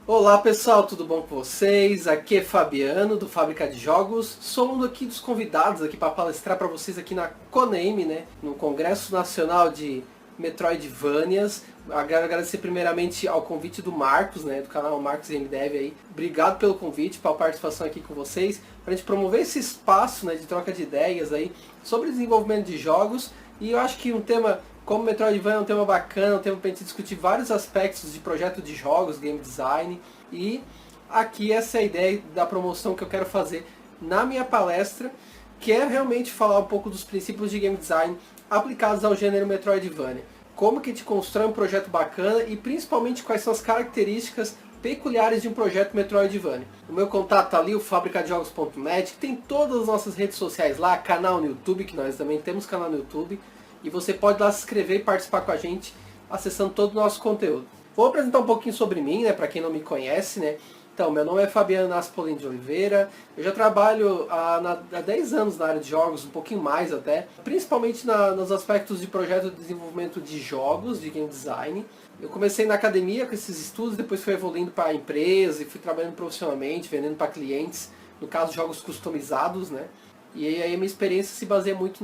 Olá pessoal, tudo bom com vocês? Aqui é Fabiano do Fábrica de Jogos. Sou um aqui dos convidados aqui para palestrar para vocês aqui na CONAME, né, no Congresso Nacional de Metroidvanias. Quero agradecer primeiramente ao convite do Marcos, né, do canal Marcos MDev aí. Obrigado pelo convite, pela participação aqui com vocês, para a gente promover esse espaço, né, de troca de ideias aí sobre desenvolvimento de jogos. E eu acho que um tema como Metroidvania é um tema bacana, um tema para a gente discutir vários aspectos de projeto de jogos, game design. E aqui essa é a ideia da promoção que eu quero fazer na minha palestra, que é realmente falar um pouco dos princípios de game design aplicados ao gênero Metroidvania. Como que a gente constrói um projeto bacana e principalmente quais são as características peculiares de um projeto Metroidvania. O meu contato tá ali, o fabricadejogos.net, que tem todas as nossas redes sociais lá, canal no YouTube, que nós também temos canal no YouTube. E você pode lá se inscrever e participar com a gente, acessando todo o nosso conteúdo. Vou apresentar um pouquinho sobre mim, né, para quem não me conhece, né. Então, meu nome é Fabiano Naspolin de Oliveira, eu já trabalho há 10 anos na área de jogos, um pouquinho mais até, principalmente nos aspectos de projeto de desenvolvimento de jogos, de game design. Eu comecei na academia com esses estudos, depois fui evoluindo para a empresa e fui trabalhando profissionalmente, vendendo para clientes, no caso jogos customizados, né. E aí a minha experiência se baseia muito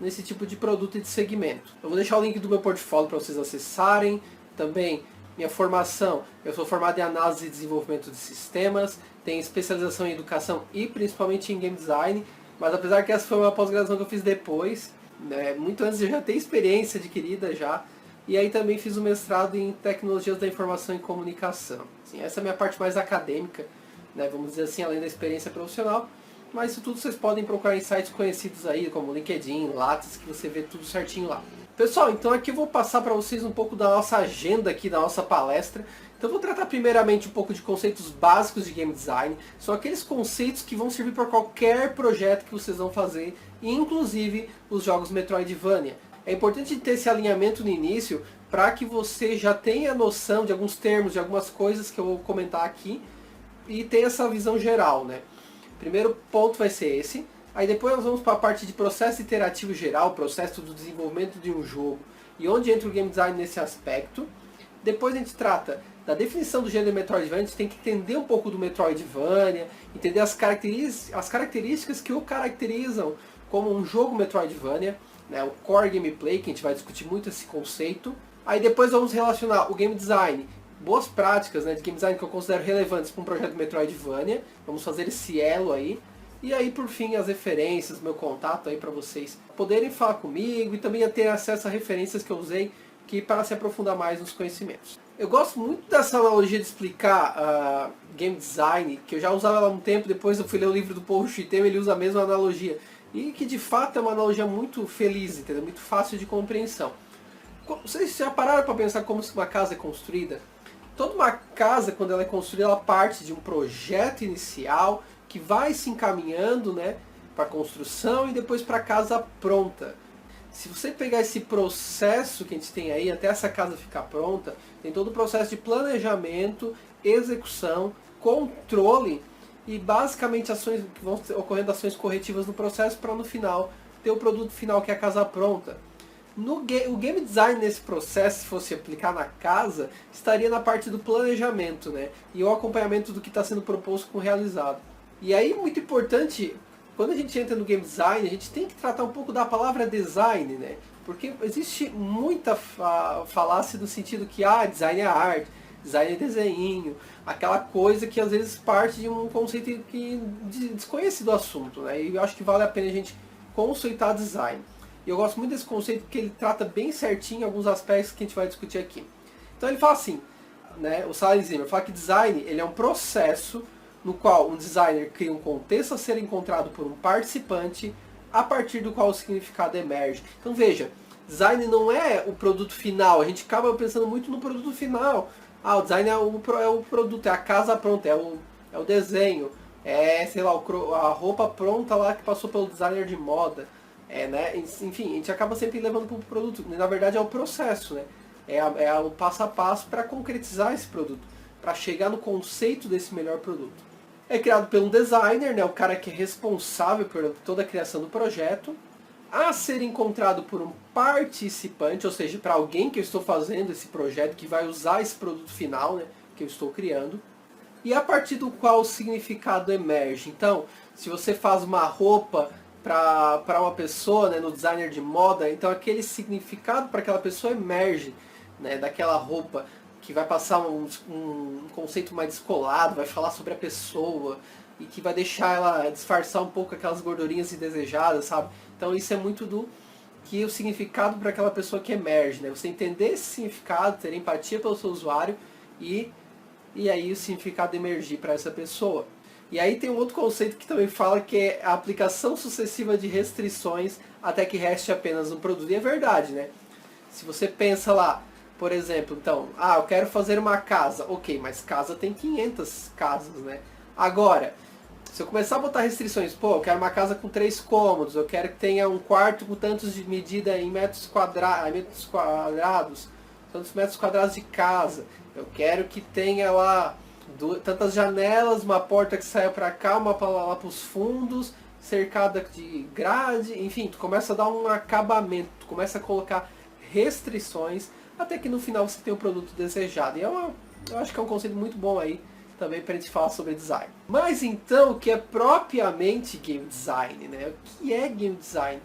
nesse tipo de produto e de segmento. Eu vou deixar o link do meu portfólio para vocês acessarem. Também, minha formação, eu sou formado em análise e desenvolvimento de sistemas, tenho especialização em educação e principalmente em game design, mas apesar que essa foi uma pós-graduação que eu fiz depois, né, muito antes de eu já ter experiência adquirida já, e aí também fiz o mestrado em tecnologias da informação e comunicação. Assim, essa é a minha parte mais acadêmica, né, vamos dizer assim, além da experiência profissional. Mas isso tudo vocês podem procurar em sites conhecidos aí, como LinkedIn, Lattes, que você vê tudo certinho lá. Pessoal, então aqui eu vou passar para vocês um pouco da nossa agenda aqui, da nossa palestra. Então eu vou tratar primeiramente um pouco de conceitos básicos de game design. São aqueles conceitos que vão servir para qualquer projeto que vocês vão fazer, inclusive os jogos Metroidvania. É importante ter esse alinhamento no início, para que você já tenha noção de alguns termos, de algumas coisas que eu vou comentar aqui, e tenha essa visão geral, né? Primeiro ponto vai ser esse. Aí depois nós vamos para a parte de processo iterativo geral, processo do desenvolvimento de um jogo, e onde entra o game design nesse aspecto. Depois a gente trata da definição do gênero Metroidvania, a gente tem que entender um pouco do Metroidvania, entender as características que o caracterizam como um jogo Metroidvania, né, o core gameplay, que a gente vai discutir muito esse conceito. Aí depois vamos relacionar o game design, boas práticas, né, de game design que eu considero relevantes para um projeto Metroidvania. Vamos fazer esse elo aí. E aí, por fim, as referências, meu contato aí para vocês poderem falar comigo e também ter acesso a referências que eu usei para se aprofundar mais nos conhecimentos. Eu gosto muito dessa analogia de explicar game design, que eu já usava ela há um tempo, depois eu fui ler o livro do Paul Schittem, ele usa a mesma analogia. E que de fato é uma analogia muito feliz, entendeu? Muito fácil de compreensão. Vocês já pararam para pensar como uma casa é construída? Toda uma casa, quando ela é construída, ela parte de um projeto inicial que vai se encaminhando, né, para a construção e depois para a casa pronta. Se você pegar esse processo que a gente tem aí, até essa casa ficar pronta, tem todo o processo de planejamento, execução, controle e basicamente ações que vão ocorrendo ações corretivas no processo para no final ter o produto final que é a casa pronta. O game design nesse processo, se fosse aplicar na casa, estaria na parte do planejamento, né? E o acompanhamento do que está sendo proposto com o realizado. E aí, muito importante, quando a gente entra no game design, a gente tem que tratar um pouco da palavra design, né? Porque existe muita falácia no sentido que design é arte, design é desenho, aquela coisa que às vezes parte de um conceito que desconhece do assunto, né? E eu acho que vale a pena a gente conceitar design. E eu gosto muito desse conceito porque ele trata bem certinho alguns aspectos que a gente vai discutir aqui. Então ele fala assim, né, o Salen Zimmer fala que design ele é um processo no qual um designer cria um contexto a ser encontrado por um participante a partir do qual o significado emerge. Então veja, design não é o produto final, a gente acaba pensando muito no produto final. O design é o produto, é a casa pronta, é o desenho, sei lá, a roupa pronta lá que passou pelo designer de moda. Né? Enfim, a gente acaba sempre levando para o produto. Na verdade é o processo, né? É o passo a passo para concretizar esse produto, para chegar no conceito desse melhor produto. É criado por um designer, né? O cara que é responsável por toda a criação do projeto, a ser encontrado por um participante, ou seja, para alguém que eu estou fazendo esse projeto, que vai usar esse produto final, né? que eu estou criando, e a partir do qual o significado emerge. Então, se você faz uma roupa para uma pessoa, né, no designer de moda, então aquele significado para aquela pessoa emerge, né, daquela roupa, que vai passar um conceito mais descolado, vai falar sobre a pessoa, e que vai deixar ela disfarçar um pouco aquelas gordurinhas indesejadas, sabe? Então isso é muito do que o significado para aquela pessoa que emerge, né? Você entender esse significado, ter empatia pelo seu usuário e aí o significado emergir para essa pessoa. E aí tem um outro conceito que também fala que é a aplicação sucessiva de restrições até que reste apenas um produto. E é verdade, né? Se você pensa lá, por exemplo, então, eu quero fazer uma casa. Ok, mas casa tem 500 casas, né? Agora, se eu começar a botar restrições, eu quero uma casa com 3 cômodos, eu quero que tenha um quarto com tantos de medida em metros quadrados, tantos metros quadrados de casa, eu quero que tenha lá tantas janelas, uma porta que saia para cá, uma para lá para os fundos, cercada de grade, enfim, tu começa a dar um acabamento, tu começa a colocar restrições, até que no final você tem o produto desejado. E eu acho que é um conceito muito bom aí, também para a gente falar sobre design. Mas então, o que é propriamente game design, né? O que é game design?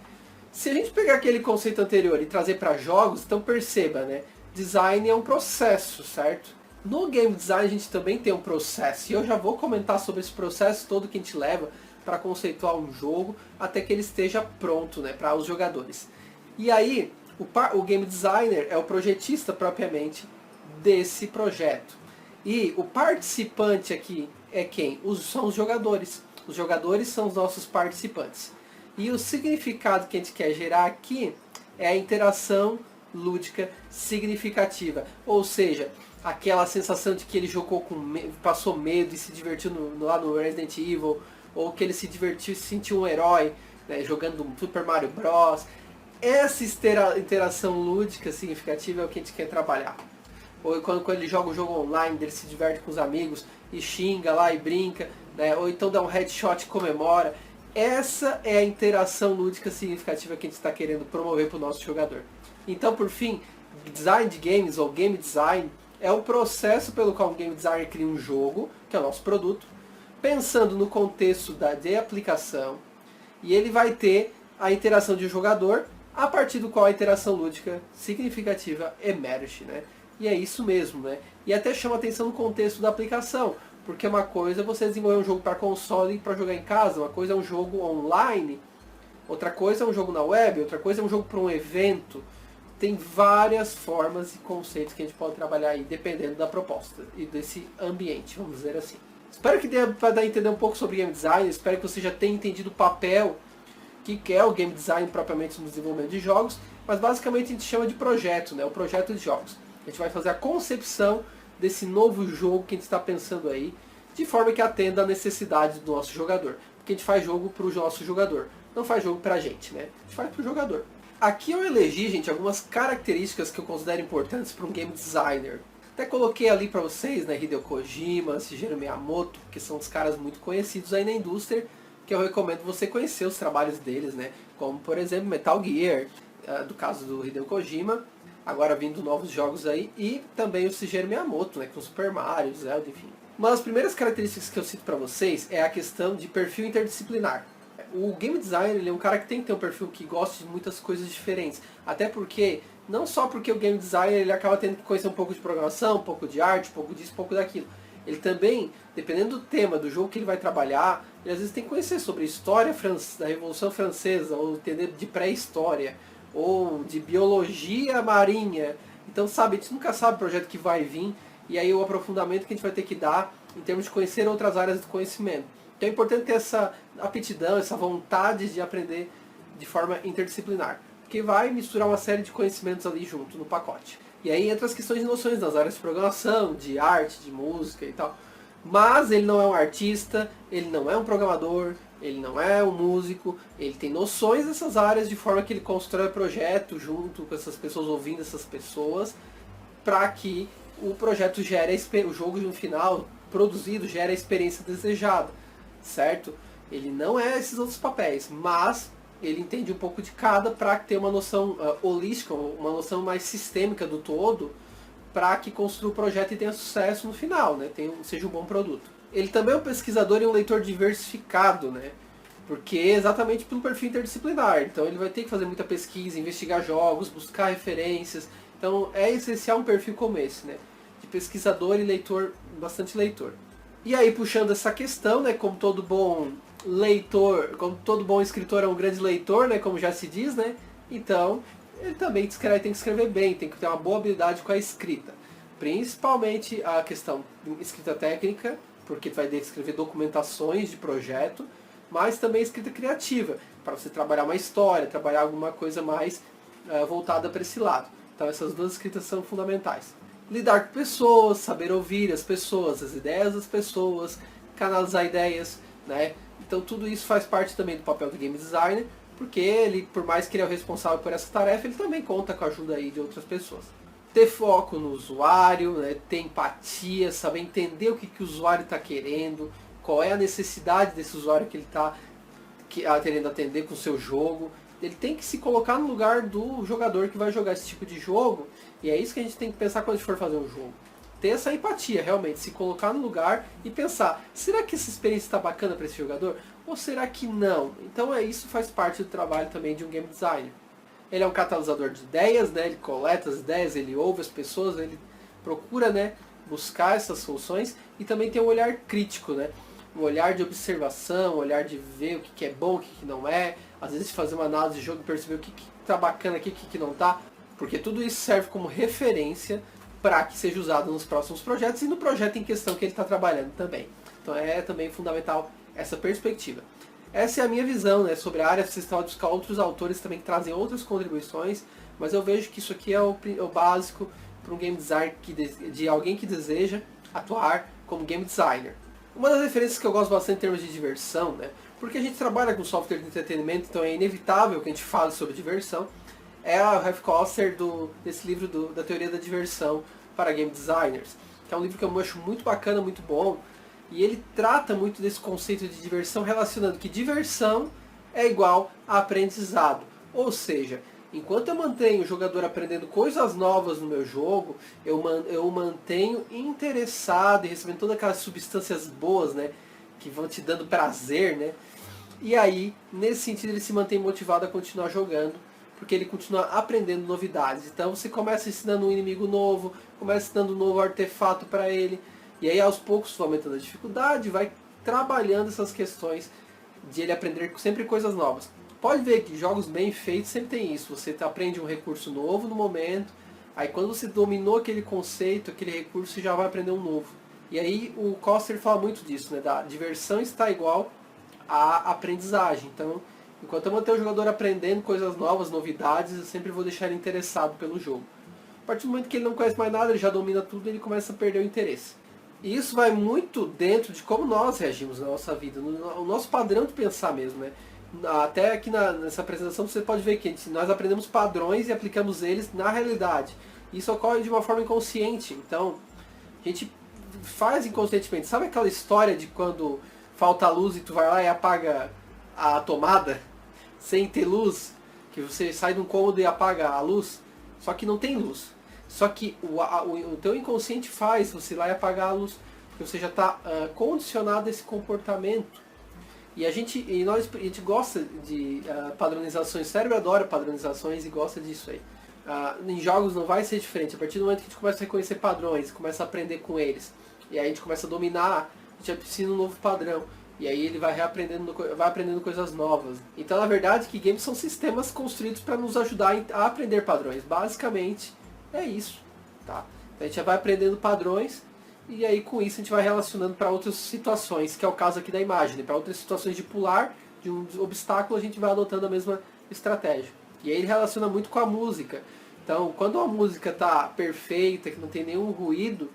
Se a gente pegar aquele conceito anterior e trazer para jogos, então perceba, né? Design é um processo, certo? No game design a gente também tem um processo, e eu já vou comentar sobre esse processo todo que a gente leva para conceituar um jogo até que ele esteja pronto, né, para os jogadores. E aí, o game designer é o projetista propriamente desse projeto. E o participante aqui é quem? São os jogadores. Os jogadores são os nossos participantes. E o significado que a gente quer gerar aqui é a interação lúdica significativa. Ou seja, aquela sensação de que ele jogou passou medo e se divertiu lá no Resident Evil, ou que ele se divertiu e se sentiu um herói, né, jogando Super Mario Bros. Essa interação lúdica significativa é o que a gente quer trabalhar. Ou quando ele joga um jogo online, ele se diverte com os amigos e xinga lá e brinca, né? Ou então dá um headshot e comemora. Essa é a interação lúdica significativa que a gente está querendo promover para o nosso jogador. Então, por fim, design de games ou game design é o processo pelo qual um game designer cria um jogo, que é o nosso produto, pensando no contexto de aplicação, e ele vai ter a interação de um jogador, a partir do qual a interação lúdica significativa emerge, né? E é isso mesmo, né? E até chama atenção no contexto da aplicação, porque uma coisa é você desenvolver um jogo para console e para jogar em casa, uma coisa é um jogo online, outra coisa é um jogo na web, outra coisa é um jogo para um evento. Tem várias formas e conceitos que a gente pode trabalhar aí, dependendo da proposta e desse ambiente, vamos dizer assim. Espero que dê para dar a entender um pouco sobre game design, espero que você já tenha entendido o papel que é o game design propriamente no desenvolvimento de jogos, mas basicamente a gente chama de projeto, né? O projeto de jogos. A gente vai fazer a concepção desse novo jogo que a gente está pensando aí, de forma que atenda à necessidade do nosso jogador. Porque a gente faz jogo para o nosso jogador, não faz jogo para a gente, né? A gente faz para o jogador. Aqui eu elegi, gente, algumas características que eu considero importantes para um game designer. Até coloquei ali para vocês, né, Hideo Kojima, Shigeru Miyamoto, que são os caras muito conhecidos aí na indústria, que eu recomendo você conhecer os trabalhos deles, né? Como, por exemplo, Metal Gear, do caso do Hideo Kojima, agora vindo novos jogos aí, e também o Shigeru Miyamoto, né, com Super Mario, Zelda, enfim. Uma das primeiras características que eu cito para vocês é a questão de perfil interdisciplinar. O game designer, ele é um cara que tem que ter um perfil que gosta de muitas coisas diferentes. Até porque, não só porque o game designer ele acaba tendo que conhecer um pouco de programação, um pouco de arte, um pouco disso, um pouco daquilo. Ele também, dependendo do tema, do jogo que ele vai trabalhar, ele às vezes tem que conhecer sobre história da Revolução Francesa, ou entender de pré-história, ou de biologia marinha. Então, sabe, a gente nunca sabe o projeto que vai vir, e aí o aprofundamento que a gente vai ter que dar em termos de conhecer outras áreas do conhecimento. Então é importante ter essa aptidão, essa vontade de aprender de forma interdisciplinar, porque vai misturar uma série de conhecimentos ali junto no pacote. E aí entra as questões de noções das áreas de programação, de arte, de música e tal. Mas ele não é um artista, ele não é um programador, ele não é um músico, ele tem noções dessas áreas de forma que ele constrói o projeto junto com essas pessoas, ouvindo essas pessoas, para que o projeto gere o jogo no final produzido gere a experiência desejada, certo? Ele não é esses outros papéis, mas ele entende um pouco de cada para ter uma noção holística, uma noção mais sistêmica do todo, para que construa o projeto e tenha sucesso no final, né? Seja um bom produto. Ele também é um pesquisador e um leitor diversificado, né? Porque é exatamente pelo perfil interdisciplinar. Então ele vai ter que fazer muita pesquisa, investigar jogos, buscar referências. Então é essencial um perfil como esse, né? De pesquisador e leitor, bastante leitor. E aí, puxando essa questão, né? Como todo bom leitor, como todo bom escritor é um grande leitor, né? Como já se diz, né? Então ele também tem que escrever bem, tem que ter uma boa habilidade com a escrita. Principalmente a questão de escrita técnica, porque vai ter que escrever documentações de projeto, mas também escrita criativa, para você trabalhar uma história, trabalhar alguma coisa mais voltada para esse lado. Então essas duas escritas são fundamentais. Lidar com pessoas, saber ouvir as pessoas, as ideias das pessoas, canalizar ideias, né? Então tudo isso faz parte também do papel do game designer, porque ele, por mais que ele é o responsável por essa tarefa, ele também conta com a ajuda aí de outras pessoas. Ter foco no usuário, né? Ter empatia, saber entender o que o usuário está querendo, qual é a necessidade desse usuário que ele está querendo atender com o seu jogo. Ele tem que se colocar no lugar do jogador que vai jogar esse tipo de jogo, e é isso que a gente tem que pensar quando a gente for fazer um jogo. Ter essa empatia, realmente, se colocar no lugar e pensar, será que essa experiência está bacana para esse jogador? Ou será que não? Então isso faz parte do trabalho também de um game designer. Ele é um catalisador de ideias, né? Ele coleta as ideias, ele ouve as pessoas, ele procura, né, buscar essas soluções, e também tem um olhar crítico, né? Um olhar de observação, um olhar de ver o que é bom, o que não é, às vezes fazer uma análise de jogo e perceber o que está bacana aqui, o que não está, porque tudo isso serve como referência para que seja usado nos próximos projetos e no projeto em questão que ele está trabalhando também. Então é também fundamental essa perspectiva. Essa é a minha visão, né, sobre a área. Vocês estão a buscar outros autores também que trazem outras contribuições, mas eu vejo que isso aqui é o básico para um game design de alguém que deseja atuar como game designer. Uma das referências que eu gosto bastante em termos de diversão, né, porque a gente trabalha com software de entretenimento, então é inevitável que a gente fale sobre diversão, é a Ralph Koster desse livro da teoria da diversão para game designers, que é um livro que eu acho muito bacana, muito bom, e ele trata muito desse conceito de diversão, relacionando que diversão é igual a aprendizado. Ou seja, enquanto eu mantenho o jogador aprendendo coisas novas no meu jogo, eu o mantenho interessado e recebendo todas aquelas substâncias boas, né, que vão te dando prazer, né? E aí, nesse sentido, ele se mantém motivado a continuar jogando, porque ele continua aprendendo novidades. Então você começa ensinando um inimigo novo, começa ensinando um novo artefato para ele, e aí aos poucos vai aumentando a dificuldade, vai trabalhando essas questões de ele aprender sempre coisas novas. Pode ver que jogos bem feitos sempre tem isso, você aprende um recurso novo no momento, aí quando você dominou aquele conceito, aquele recurso, você já vai aprender um novo. E aí o Koster fala muito disso, né? Da diversão está igual à aprendizagem. Então, enquanto eu manter o jogador aprendendo coisas novas, novidades, eu sempre vou deixar ele interessado pelo jogo. A partir do momento que ele não conhece mais nada, ele já domina tudo, ele começa a perder o interesse. E isso vai muito dentro de como nós reagimos na nossa vida, no nosso padrão de pensar mesmo, né? Até aqui nessa apresentação você pode ver que nós aprendemos padrões e aplicamos eles na realidade. Isso ocorre de uma forma inconsciente, então a gente faz inconscientemente. Sabe aquela história de quando falta luz e tu vai lá e apaga a tomada sem ter luz? Que você sai de um cômodo e apaga a luz, só que não tem luz. Só que o teu inconsciente faz você ir lá e apagar a luz, porque você já está condicionado a esse comportamento. E a gente gosta de padronizações, o cérebro adora padronizações e gosta disso aí. Em jogos não vai ser diferente, a partir do momento que a gente começa a reconhecer padrões, começa a aprender com eles, e aí a gente começa a dominar, a gente ensina um novo padrão, e aí ele vai aprendendo coisas novas. Então na verdade que games são sistemas construídos para nos ajudar a aprender padrões, basicamente é isso. Tá? Então a gente já vai aprendendo padrões, e aí com isso a gente vai relacionando para outras situações, que é o caso aqui da imagem. Para outras situações de pular de um obstáculo, a gente vai adotando a mesma estratégia. E aí ele relaciona muito com a música. Então, quando a música está perfeita, que não tem nenhum ruído,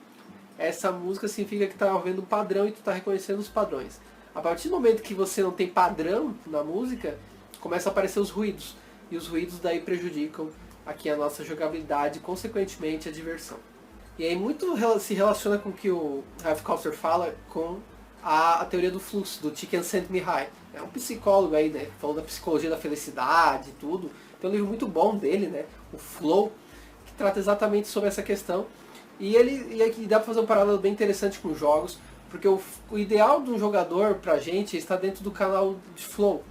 essa música significa que está havendo um padrão e tu está reconhecendo os padrões. A partir do momento que você não tem padrão na música, começa a aparecer os ruídos. E os ruídos daí prejudicam aqui a nossa jogabilidade e, consequentemente, a diversão. E aí muito se relaciona com o que o Ralph Koster fala com a teoria do fluxo, do Csikszentmihalyi. É um psicólogo aí, né, falou da psicologia da felicidade e tudo. Tem um livro muito bom dele, né, o Flow, que trata exatamente sobre essa questão. E aqui dá pra fazer um paralelo bem interessante com os jogos, porque o ideal de um jogador pra gente é estar dentro do canal de flow.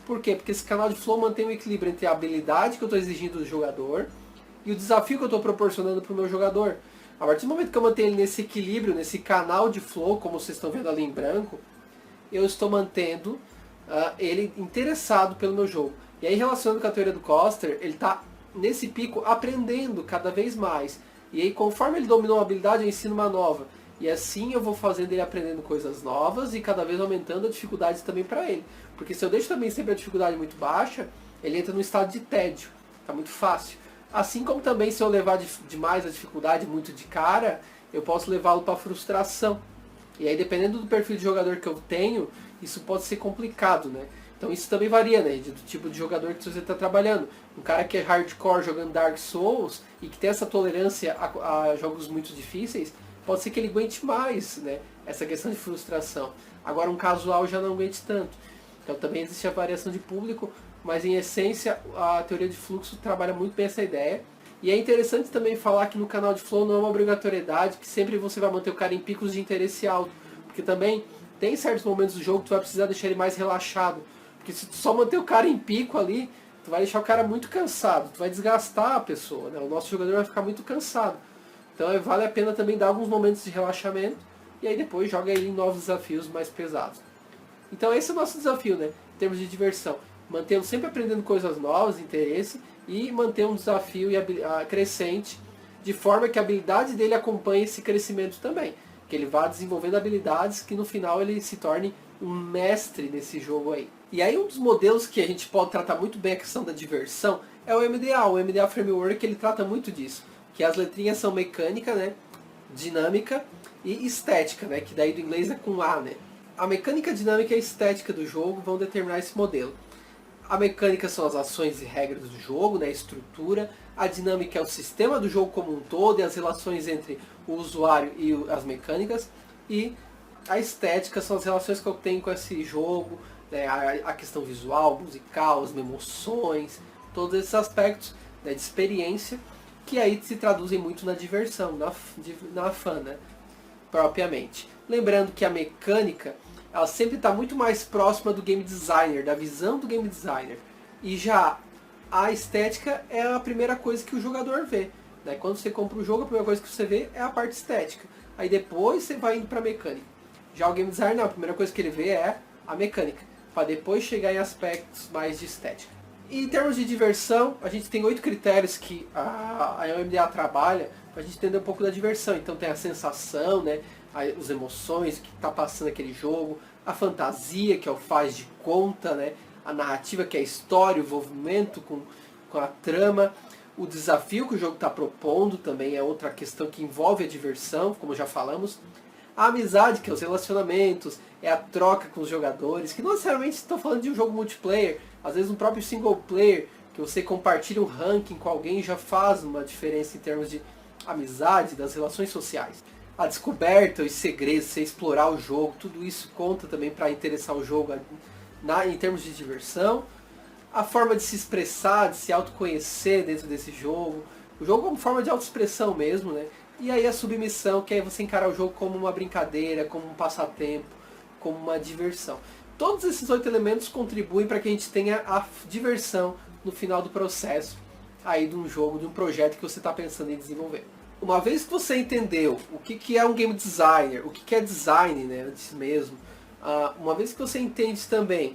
Por quê? Porque esse canal de flow mantém um equilíbrio entre a habilidade que eu estou exigindo do jogador e o desafio que eu estou proporcionando para o meu jogador. A partir do momento que eu mantenho ele nesse equilíbrio, nesse canal de flow, como vocês estão vendo ali em branco, eu estou mantendo ele interessado pelo meu jogo. E aí, relacionando com a teoria do Coster, ele está nesse pico aprendendo cada vez mais. E aí, conforme ele dominou uma habilidade, eu ensino uma nova. E assim eu vou fazendo ele aprendendo coisas novas e cada vez aumentando a dificuldade também para ele. Porque se eu deixo também sempre a dificuldade muito baixa, ele entra num estado de tédio. Tá muito fácil. Assim como também se eu levar demais a dificuldade muito de cara, eu posso levá-lo para frustração. E aí, dependendo do perfil de jogador que eu tenho, isso pode ser complicado, né? Então isso também varia, né? Do tipo de jogador que você está trabalhando. Um cara que é hardcore jogando Dark Souls e que tem essa tolerância a jogos muito difíceis, pode ser que ele aguente mais, né? Essa questão de frustração. Agora um casual já não aguente tanto. Então também existe a variação de público, mas em essência a teoria de fluxo trabalha muito bem essa ideia. E é interessante também falar que no canal de flow não é uma obrigatoriedade, que sempre você vai manter o cara em picos de interesse alto. Porque também tem certos momentos do jogo que tu vai precisar deixar ele mais relaxado. Porque se tu só manter o cara em pico ali, tu vai deixar o cara muito cansado, tu vai desgastar a pessoa, né? O nosso jogador vai ficar muito cansado. Então vale a pena também dar alguns momentos de relaxamento e aí depois joga ele em novos desafios mais pesados. Então esse é o nosso desafio, né? Em termos de diversão. Mantê-lo sempre aprendendo coisas novas, interesse, e manter um desafio crescente, de forma que a habilidade dele acompanhe esse crescimento também. Que ele vá desenvolvendo habilidades que no final ele se torne um mestre nesse jogo aí. E aí um dos modelos que a gente pode tratar muito bem a questão da diversão é o MDA. O MDA Framework ele trata muito disso. Que as letrinhas são mecânica, né? Dinâmica e estética, né? Que daí do inglês é com A, né? A mecânica, dinâmica e a estética do jogo vão determinar esse modelo. A mecânica são as ações e regras do jogo, né? A estrutura. A dinâmica é o sistema do jogo como um todo e as relações entre o usuário e as mecânicas. E a estética são as relações que eu tenho com esse jogo, né? A questão visual, musical, as emoções, todos esses aspectos, né, de experiência, que aí se traduzem muito na diversão, na fã, né, propriamente. Lembrando que a mecânica, ela sempre está muito mais próxima do game designer, da visão do game designer. E já a estética é a primeira coisa que o jogador vê, né? Quando você compra o jogo, a primeira coisa que você vê é a parte estética. Aí depois você vai indo para a mecânica. Já o game designer, a primeira coisa que ele vê é a mecânica, para depois chegar em aspectos mais de estética. E em termos de diversão, a gente tem 8 critérios que a OMDA trabalha para a gente entender um pouco da diversão. Então tem a sensação, né, as emoções, o que está passando aquele jogo, a fantasia, que é o faz de conta, né, a narrativa, que é a história, o envolvimento com a trama, o desafio que o jogo está propondo também é outra questão que envolve a diversão, como já falamos. A amizade, que é os relacionamentos, é a troca com os jogadores, que não necessariamente estou falando de um jogo multiplayer, às vezes um próprio single player, que você compartilha um ranking com alguém já faz uma diferença em termos de amizade, das relações sociais. A descoberta, os segredos, você explorar o jogo, tudo isso conta também para interessar o jogo em termos de diversão. A forma de se expressar, de se autoconhecer dentro desse jogo. O jogo é uma forma de autoexpressão mesmo, né? E aí a submissão, que é você encarar o jogo como uma brincadeira, como um passatempo, como uma diversão. Todos esses 8 elementos contribuem para que a gente tenha a diversão no final do processo aí de um jogo, de um projeto que você está pensando em desenvolver. Uma vez que você entendeu o que é um game designer, o que é design, né, antes mesmo, uma vez que você entende também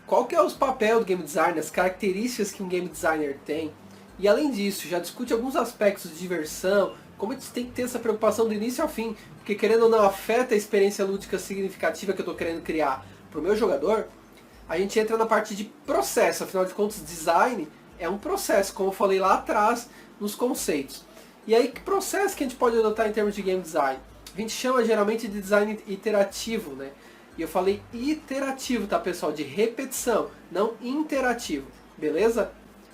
qual que é o papel do game designer, as características que um game designer tem, e além disso, já discute alguns aspectos de diversão, como a gente tem que ter essa preocupação do início ao fim, porque querendo ou não afeta a experiência lúdica significativa que eu estou querendo criar para o meu jogador, a gente entra na parte de processo. Afinal de contas, design é um processo, como eu falei lá atrás nos conceitos. E aí, que processo que a gente pode adotar em termos de game design? A gente chama geralmente de design iterativo, né? E eu falei iterativo, tá, pessoal? De repetição, não interativo, beleza?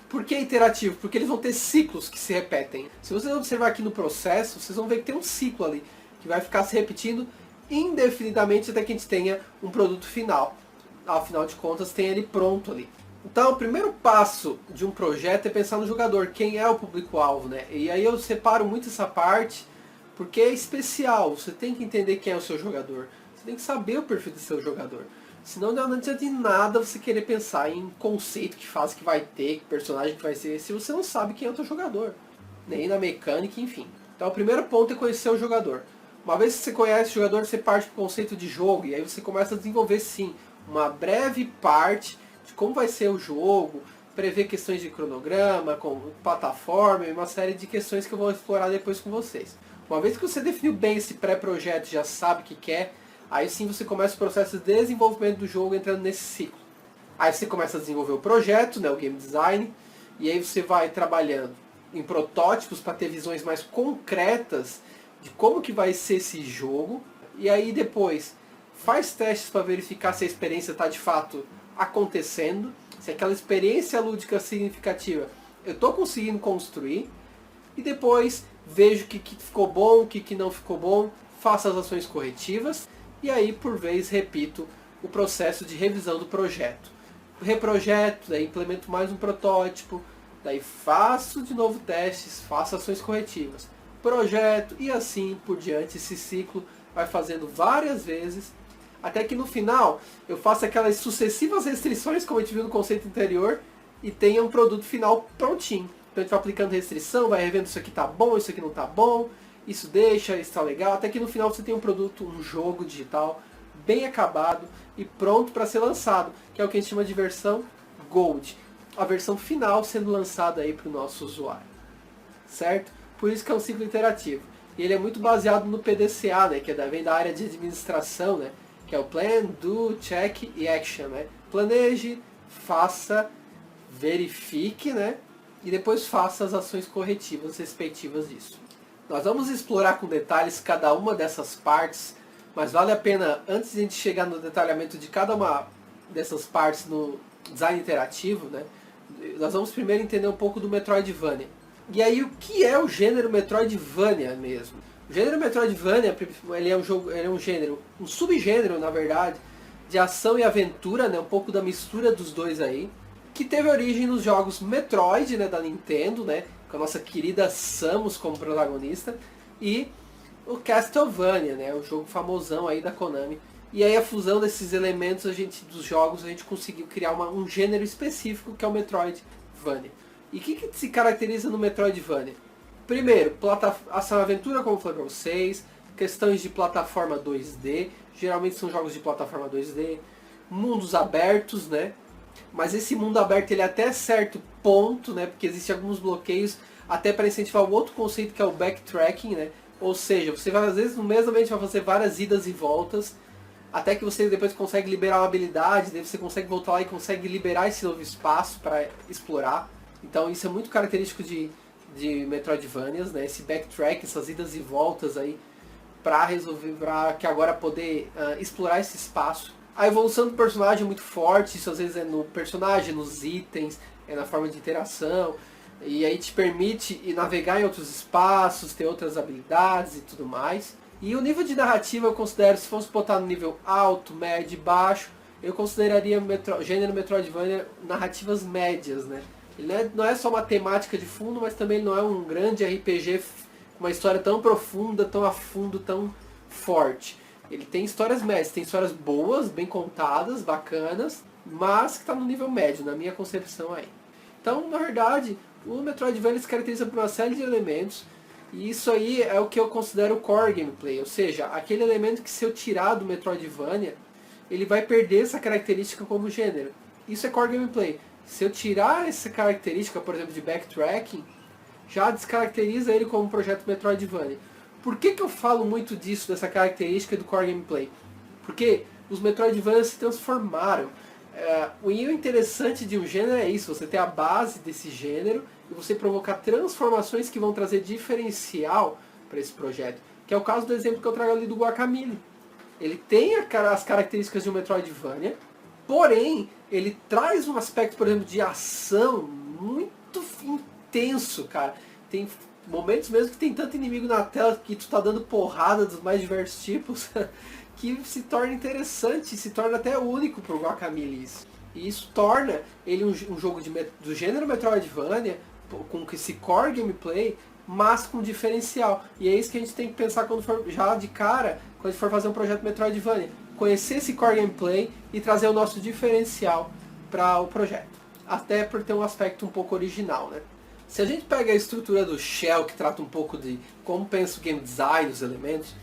Por que iterativo? Porque eles vão ter ciclos que se repetem. Se vocês observar aqui no processo, vocês vão ver que tem um ciclo ali, que vai ficar se repetindo indefinidamente até que a gente tenha um produto final. Afinal de contas, tem ele pronto ali. Então, o primeiro passo de um projeto é pensar no jogador, quem é o público-alvo, né? E aí eu separo muito essa parte, porque é especial, você tem que entender quem é o seu jogador, você tem que saber o perfil do seu jogador. Senão não adianta de nada você querer pensar em conceito, que fase que vai ter, que personagem que vai ser, se você não sabe quem é o seu jogador. Nem na mecânica, enfim. Então o primeiro ponto é conhecer o jogador. Uma vez que você conhece o jogador, você parte para o conceito de jogo, e aí você começa a desenvolver sim uma breve parte de como vai ser o jogo, prever questões de cronograma, com plataforma e uma série de questões que eu vou explorar depois com vocês. Uma vez que você definiu bem esse pré-projeto, já sabe o que quer, aí sim você começa o processo de desenvolvimento do jogo entrando nesse ciclo. Aí você começa a desenvolver o projeto, né, o game design, e aí você vai trabalhando em protótipos para ter visões mais concretas de como que vai ser esse jogo. E aí depois faz testes para verificar se a experiência está de fato acontecendo, se aquela experiência lúdica significativa eu estou conseguindo construir. E depois vejo o que ficou bom, o que não ficou bom, faço as ações corretivas. E aí, por vez, repito o processo de revisão do projeto. Reprojeto, daí implemento mais um protótipo, daí faço de novo testes, faço ações corretivas. Projeto e assim por diante. Esse ciclo vai fazendo várias vezes, até que no final eu faço aquelas sucessivas restrições, como a gente viu no conceito anterior, e tenha um produto final prontinho. Então a gente vai aplicando restrição, vai revendo isso aqui tá bom, isso aqui não tá bom, isso deixa, isso tá legal, até que no final você tem um produto, um jogo digital bem acabado e pronto para ser lançado, que é o que a gente chama de versão Gold. A versão final sendo lançada aí para o nosso usuário. Certo? Por isso que é um ciclo interativo. E ele é muito baseado no PDCA, né, que vem da área de administração, né, que é o Plan, Do, Check e Action. Né? Planeje, faça, verifique, né, e depois faça as ações corretivas respectivas disso. Nós vamos explorar com detalhes cada uma dessas partes, mas vale a pena, antes de a gente chegar no detalhamento de cada uma dessas partes no design interativo, né, nós vamos primeiro entender um pouco do Metroidvania. E aí, o que é o gênero Metroidvania mesmo? O gênero Metroidvania, ele é um gênero, um subgênero, na verdade, de ação e aventura, né, um pouco da mistura dos dois aí, que teve origem nos jogos Metroid, né, da Nintendo, né, com a nossa querida Samus como protagonista, e o Castlevania, né, o jogo famosão aí da Konami. E aí a fusão desses elementos dos jogos, a gente conseguiu criar um gênero específico que é o Metroidvania. E o que se caracteriza no Metroidvania? Primeiro, ação-aventura, como eu falei para vocês, questões de plataforma 2D, geralmente são jogos de plataforma 2D, mundos abertos, né? Mas esse mundo aberto ele é até certo ponto, né? Porque existem alguns bloqueios até para incentivar o outro conceito que é o backtracking, né? Ou seja, você vai, às vezes no mesmo ambiente vai fazer várias idas e voltas, até que você depois consegue liberar uma habilidade, daí você consegue voltar lá e consegue liberar esse novo espaço para explorar. Então isso é muito característico de Metroidvanias, né? Esse backtrack, essas idas e voltas aí para resolver, para que agora poder explorar esse espaço. A evolução do personagem é muito forte, isso às vezes é no personagem, nos itens, é na forma de interação, e aí te permite navegar em outros espaços, ter outras habilidades e tudo mais. E o nível de narrativa eu considero, se fosse botar no nível alto, médio e baixo, eu consideraria gênero Metroidvania narrativas médias, né? Ele não é só uma temática de fundo, mas também não é um grande RPG com uma história tão profunda, tão a fundo, tão forte. Ele tem histórias médias, tem histórias boas, bem contadas, bacanas, mas que está no nível médio, na minha concepção aí. Então, na verdade, o Metroidvania se caracteriza por uma série de elementos, e isso aí é o que eu considero o core gameplay, ou seja, aquele elemento que se eu tirar do Metroidvania, ele vai perder essa característica como gênero. Isso é core gameplay. Se eu tirar essa característica, por exemplo, de backtracking, já descaracteriza ele como um projeto Metroidvania. Por que eu falo muito disso, dessa característica do core gameplay? Porque os Metroidvanias se transformaram. O interessante de um gênero é isso, você ter a base desse gênero e você provocar transformações que vão trazer diferencial para esse projeto. Que é o caso do exemplo que eu trago ali do Guacamelee. Ele tem as características de um Metroidvania, porém, ele traz um aspecto, por exemplo, de ação muito intenso, cara. Tem momentos mesmo que tem tanto inimigo na tela que tu tá dando porrada dos mais diversos tipos, que se torna interessante, se torna até único pro Guacamelee. E isso torna ele um jogo do gênero Metroidvania, com esse core gameplay, mas com diferencial. E é isso que a gente tem que pensar quando for, já de cara, quando a gente for fazer um projeto Metroidvania. Conhecer esse core gameplay e trazer o nosso diferencial para o projeto. Até por ter um aspecto um pouco original, né? Se a gente pega a estrutura do Shell, que trata um pouco de como pensa o game design, os elementos,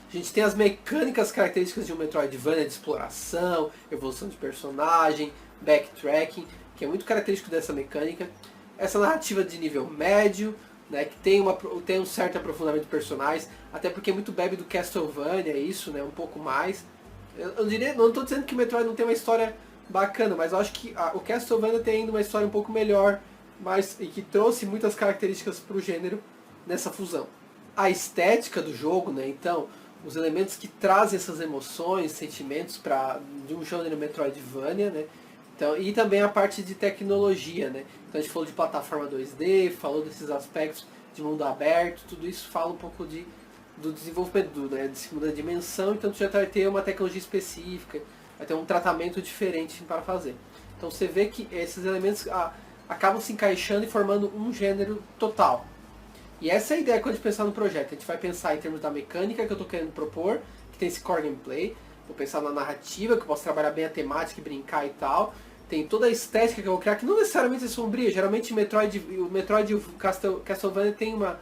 a gente tem as mecânicas características de um Metroidvania de exploração, evolução de personagem, backtracking, que é muito característico dessa mecânica. Essa narrativa de nível médio, né, que tem um certo aprofundamento de personagens, até porque muito bebe do Castlevania, isso, né, um pouco mais. Eu diria, não estou dizendo que o Metroid não tem uma história bacana, mas eu acho que o Castlevania tem ainda uma história um pouco melhor, e que trouxe muitas características para o gênero nessa fusão. A estética do jogo, né, então, os elementos que trazem essas emoções, sentimentos de um gênero Metroidvania, né, então, e também a parte de tecnologia, né, então a gente falou de plataforma 2D, falou desses aspectos de mundo aberto, tudo isso fala um pouco do desenvolvimento de segunda dimensão, então você já vai ter uma tecnologia específica, vai ter um tratamento diferente para fazer. Então você vê que esses elementos acabam se encaixando e formando um gênero total. E essa é a ideia quando a gente pensar no projeto. A gente vai pensar em termos da mecânica que eu estou querendo propor, que tem esse core gameplay, vou pensar na narrativa, que eu posso trabalhar bem a temática e brincar e tal. Tem toda a estética que eu vou criar, que não necessariamente é sombria. Geralmente o Metroid e o Castlevania tem uma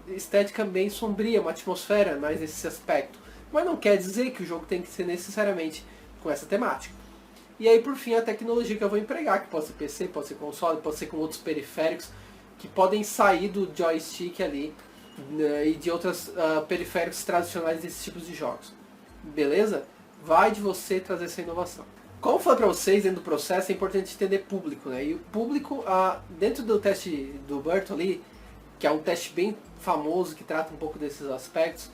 estética bem sombria, uma atmosfera mais nesse aspecto. Mas não quer dizer que o jogo tem que ser necessariamente com essa temática. E aí por fim a tecnologia que eu vou empregar, que pode ser PC, pode ser console, pode ser com outros periféricos, que podem sair do joystick ali, né, e de outros periféricos tradicionais desses tipos de jogos. Beleza? Vai de você trazer essa inovação. Como eu falei para vocês, dentro do processo é importante entender público, né? E o público, dentro do teste do Burton ali, que é um teste bem famoso, que trata um pouco desses aspectos,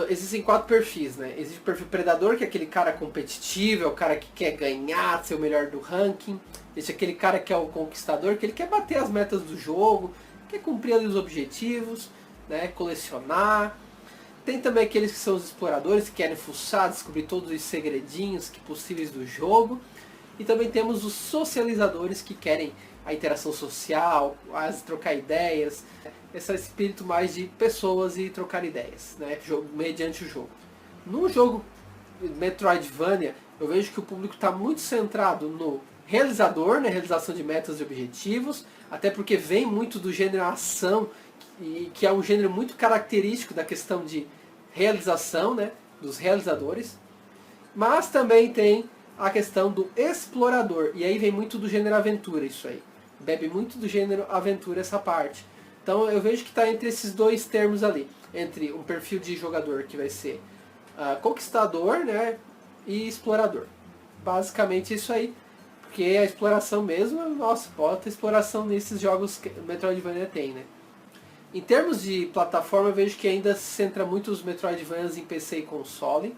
existem 4 perfis, né? Existe o perfil predador, que é aquele cara competitivo, é o cara que quer ganhar, ser o melhor do ranking. Existe aquele cara que é o conquistador, que ele quer bater as metas do jogo, quer cumprir ali os objetivos, né? Colecionar. Tem também aqueles que são os exploradores, que querem fuçar, descobrir todos os segredinhos possíveis do jogo. E também temos os socializadores, que querem a interação social, trocar ideias, esse espírito mais de pessoas e trocar ideias, né, mediante o jogo. No jogo Metroidvania, eu vejo que o público está muito centrado no realizador, né, realização de metas e objetivos, até porque vem muito do gênero ação, e que é um gênero muito característico da questão de realização, né, dos realizadores. Mas também tem a questão do explorador, e aí vem muito do gênero aventura isso aí. Bebe muito do gênero aventura essa parte. Então eu vejo que está entre esses dois termos ali, entre um perfil de jogador que vai ser conquistador, né, e explorador. Basicamente isso aí, porque a exploração mesmo, nossa, bota exploração nesses jogos que o Metroidvania tem, né. Em termos de plataforma eu vejo que ainda se centra muito os Metroidvanias em PC e console,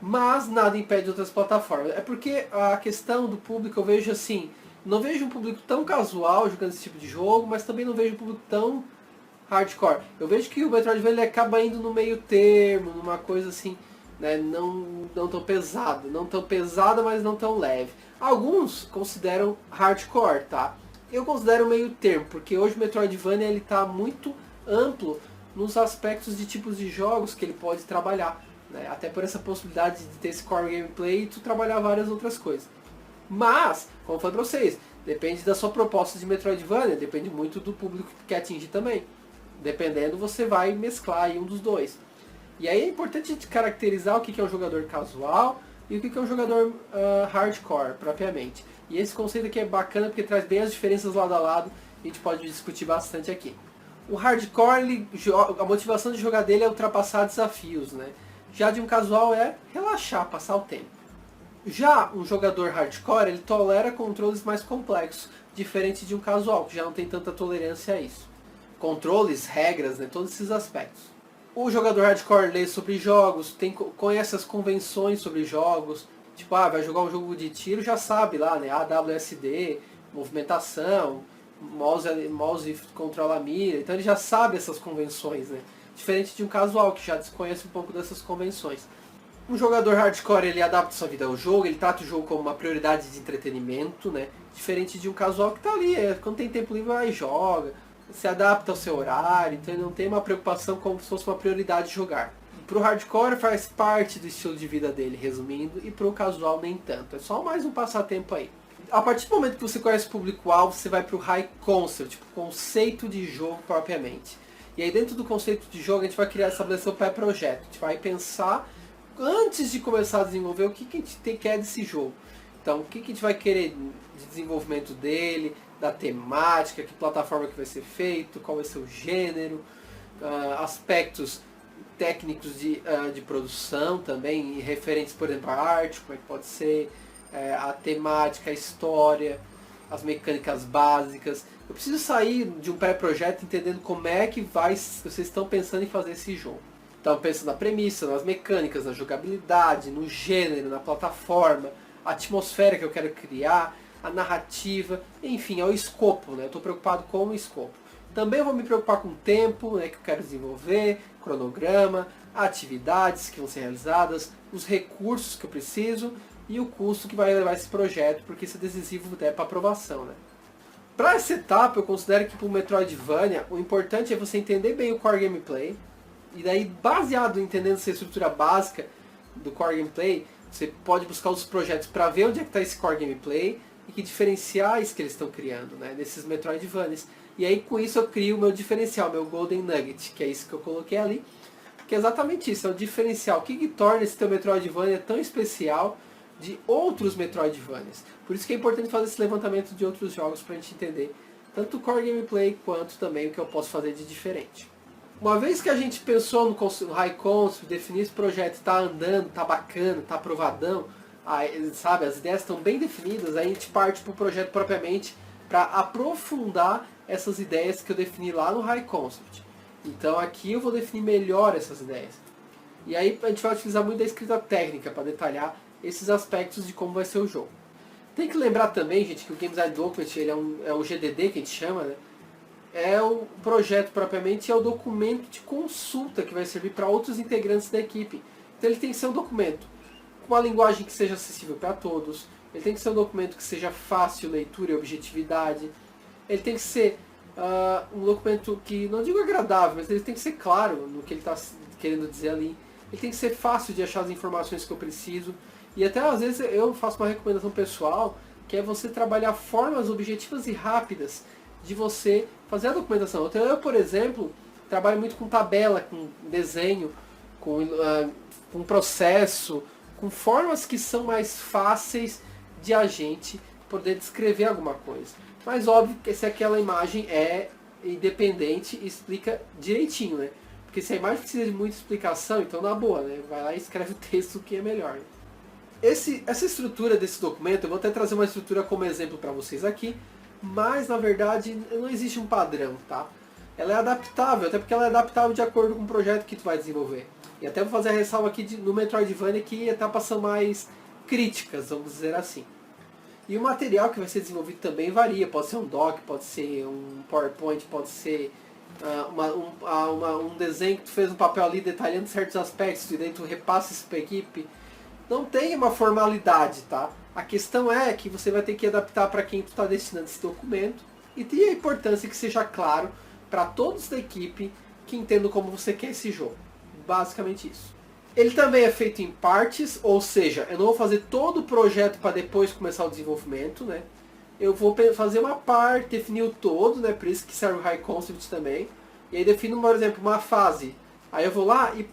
mas nada impede outras plataformas. É porque a questão do público eu vejo assim, não vejo um público tão casual jogando esse tipo de jogo, mas também não vejo um público tão hardcore. Eu vejo que o Metroidvania acaba indo no meio termo, numa coisa assim, né, não tão pesada. Não tão pesada, mas não tão leve. Alguns consideram hardcore, tá? Eu considero meio termo, porque hoje o Metroidvania ele tá muito amplo nos aspectos de tipos de jogos que ele pode trabalhar, né? Até por essa possibilidade de ter esse core gameplay e tu trabalhar várias outras coisas. Mas, como eu falei pra vocês, depende da sua proposta de Metroidvania, depende muito do público que quer atingir também. Dependendo, você vai mesclar aí um dos dois. E aí é importante a gente caracterizar o que é um jogador casual e o que é um jogador hardcore, propriamente. E esse conceito aqui é bacana porque traz bem as diferenças lado a lado e a gente pode discutir bastante aqui. O hardcore, a motivação de jogar dele é ultrapassar desafios, né? Já de um casual é relaxar, passar o tempo. Já um jogador hardcore, ele tolera controles mais complexos, diferente de um casual, que já não tem tanta tolerância a isso. Controles, regras, né, todos esses aspectos. O jogador hardcore lê sobre jogos, conhece as convenções sobre jogos, tipo, vai jogar um jogo de tiro, já sabe lá, né, AWSD, movimentação, mouse controla a mira, então ele já sabe essas convenções, né, diferente de um casual, que já desconhece um pouco dessas convenções. Um jogador hardcore, ele adapta sua vida ao jogo, ele trata o jogo como uma prioridade de entretenimento, né? Diferente de um casual que tá ali, quando tem tempo livre vai e joga, se adapta ao seu horário, então ele não tem uma preocupação como se fosse uma prioridade jogar. Pro hardcore faz parte do estilo de vida dele, resumindo, e pro casual nem tanto. É só mais um passatempo aí. A partir do momento que você conhece o público-alvo, você vai pro high concept, tipo, conceito de jogo propriamente. E aí dentro do conceito de jogo a gente vai estabelecer o pré-projeto. A gente vai pensar, antes de começar a desenvolver, o que a gente quer desse jogo. Então, o que a gente vai querer de desenvolvimento dele, da temática, que plataforma que vai ser feito, qual vai ser o gênero, aspectos técnicos de produção também, e referentes, por exemplo, à arte, como é que pode ser, a temática, a história, as mecânicas básicas. Eu preciso sair de um pré-projeto entendendo como é que vocês estão pensando em fazer esse jogo. Então, pensando na premissa, nas mecânicas, na jogabilidade, no gênero, na plataforma, a atmosfera que eu quero criar, a narrativa, enfim, é o escopo, né? Eu estou preocupado com o escopo. Também vou me preocupar com o tempo, né, que eu quero desenvolver, cronograma, atividades que vão ser realizadas, os recursos que eu preciso e o custo que vai levar esse projeto, porque isso é decisivo para aprovação, né? Para essa etapa, eu considero que para o Metroidvania, o importante é você entender bem o core gameplay, e daí, baseado em entendendo essa estrutura básica do core gameplay, você pode buscar os projetos para ver onde é que está esse core gameplay e que diferenciais que eles estão criando, né, nesses Metroidvanias. E aí com isso eu crio o meu diferencial, meu Golden Nugget, que é isso que eu coloquei ali, que é exatamente isso, é o diferencial. O que torna esse teu Metroidvania tão especial de outros Metroidvanias? Por isso que é importante fazer esse levantamento de outros jogos para a gente entender tanto o core gameplay quanto também o que eu posso fazer de diferente. Uma vez que a gente pensou no High Concept, definir esse projeto, tá andando, tá bacana, tá aprovadão, sabe, as ideias estão bem definidas, aí a gente parte para o projeto propriamente para aprofundar essas ideias que eu defini lá no High Concept. Então aqui eu vou definir melhor essas ideias. E aí a gente vai utilizar muito da escrita técnica para detalhar esses aspectos de como vai ser o jogo. Tem que lembrar também, gente, que o Game Design Document ele é o GDD que a gente chama, né? É o projeto propriamente, é o documento de consulta que vai servir para outros integrantes da equipe. Então ele tem que ser um documento com uma linguagem que seja acessível para todos, ele tem que ser um documento que seja fácil leitura e objetividade, ele tem que ser um documento que, não digo agradável, mas ele tem que ser claro no que ele está querendo dizer ali, ele tem que ser fácil de achar as informações que eu preciso, e até às vezes eu faço uma recomendação pessoal, que é você trabalhar formas objetivas e rápidas de você fazer a documentação. Então eu, por exemplo, trabalho muito com tabela, com desenho, com processo, com formas que são mais fáceis de a gente poder descrever alguma coisa. Mas óbvio que se aquela imagem é independente, explica direitinho, né? Porque se a imagem precisa de muita explicação, então na boa, né? Vai lá e escreve o texto que é melhor. Né? Essa estrutura desse documento, eu vou até trazer uma estrutura como exemplo para vocês aqui, mas na verdade não existe um padrão, tá? Ela é adaptável, até porque ela é adaptável de acordo com o projeto que tu vai desenvolver. E até vou fazer a ressalva aqui no Metroidvania que etapas são mais críticas, vamos dizer assim. E o material que vai ser desenvolvido também varia, pode ser um doc, pode ser um PowerPoint, pode ser um desenho que tu fez no papel ali detalhando certos aspectos e daí tu repassa isso para a equipe. Não tem uma formalidade, tá? A questão é que você vai ter que adaptar para quem tu está destinando esse documento e tem a importância que seja claro para todos da equipe que entendam como você quer esse jogo. Basicamente isso. Ele também é feito em partes, ou seja, eu não vou fazer todo o projeto para depois começar o desenvolvimento, né? Eu vou fazer uma parte, definir o todo, né? Por isso que serve o High Concept também. E aí defino, por exemplo, uma fase. Aí eu vou lá e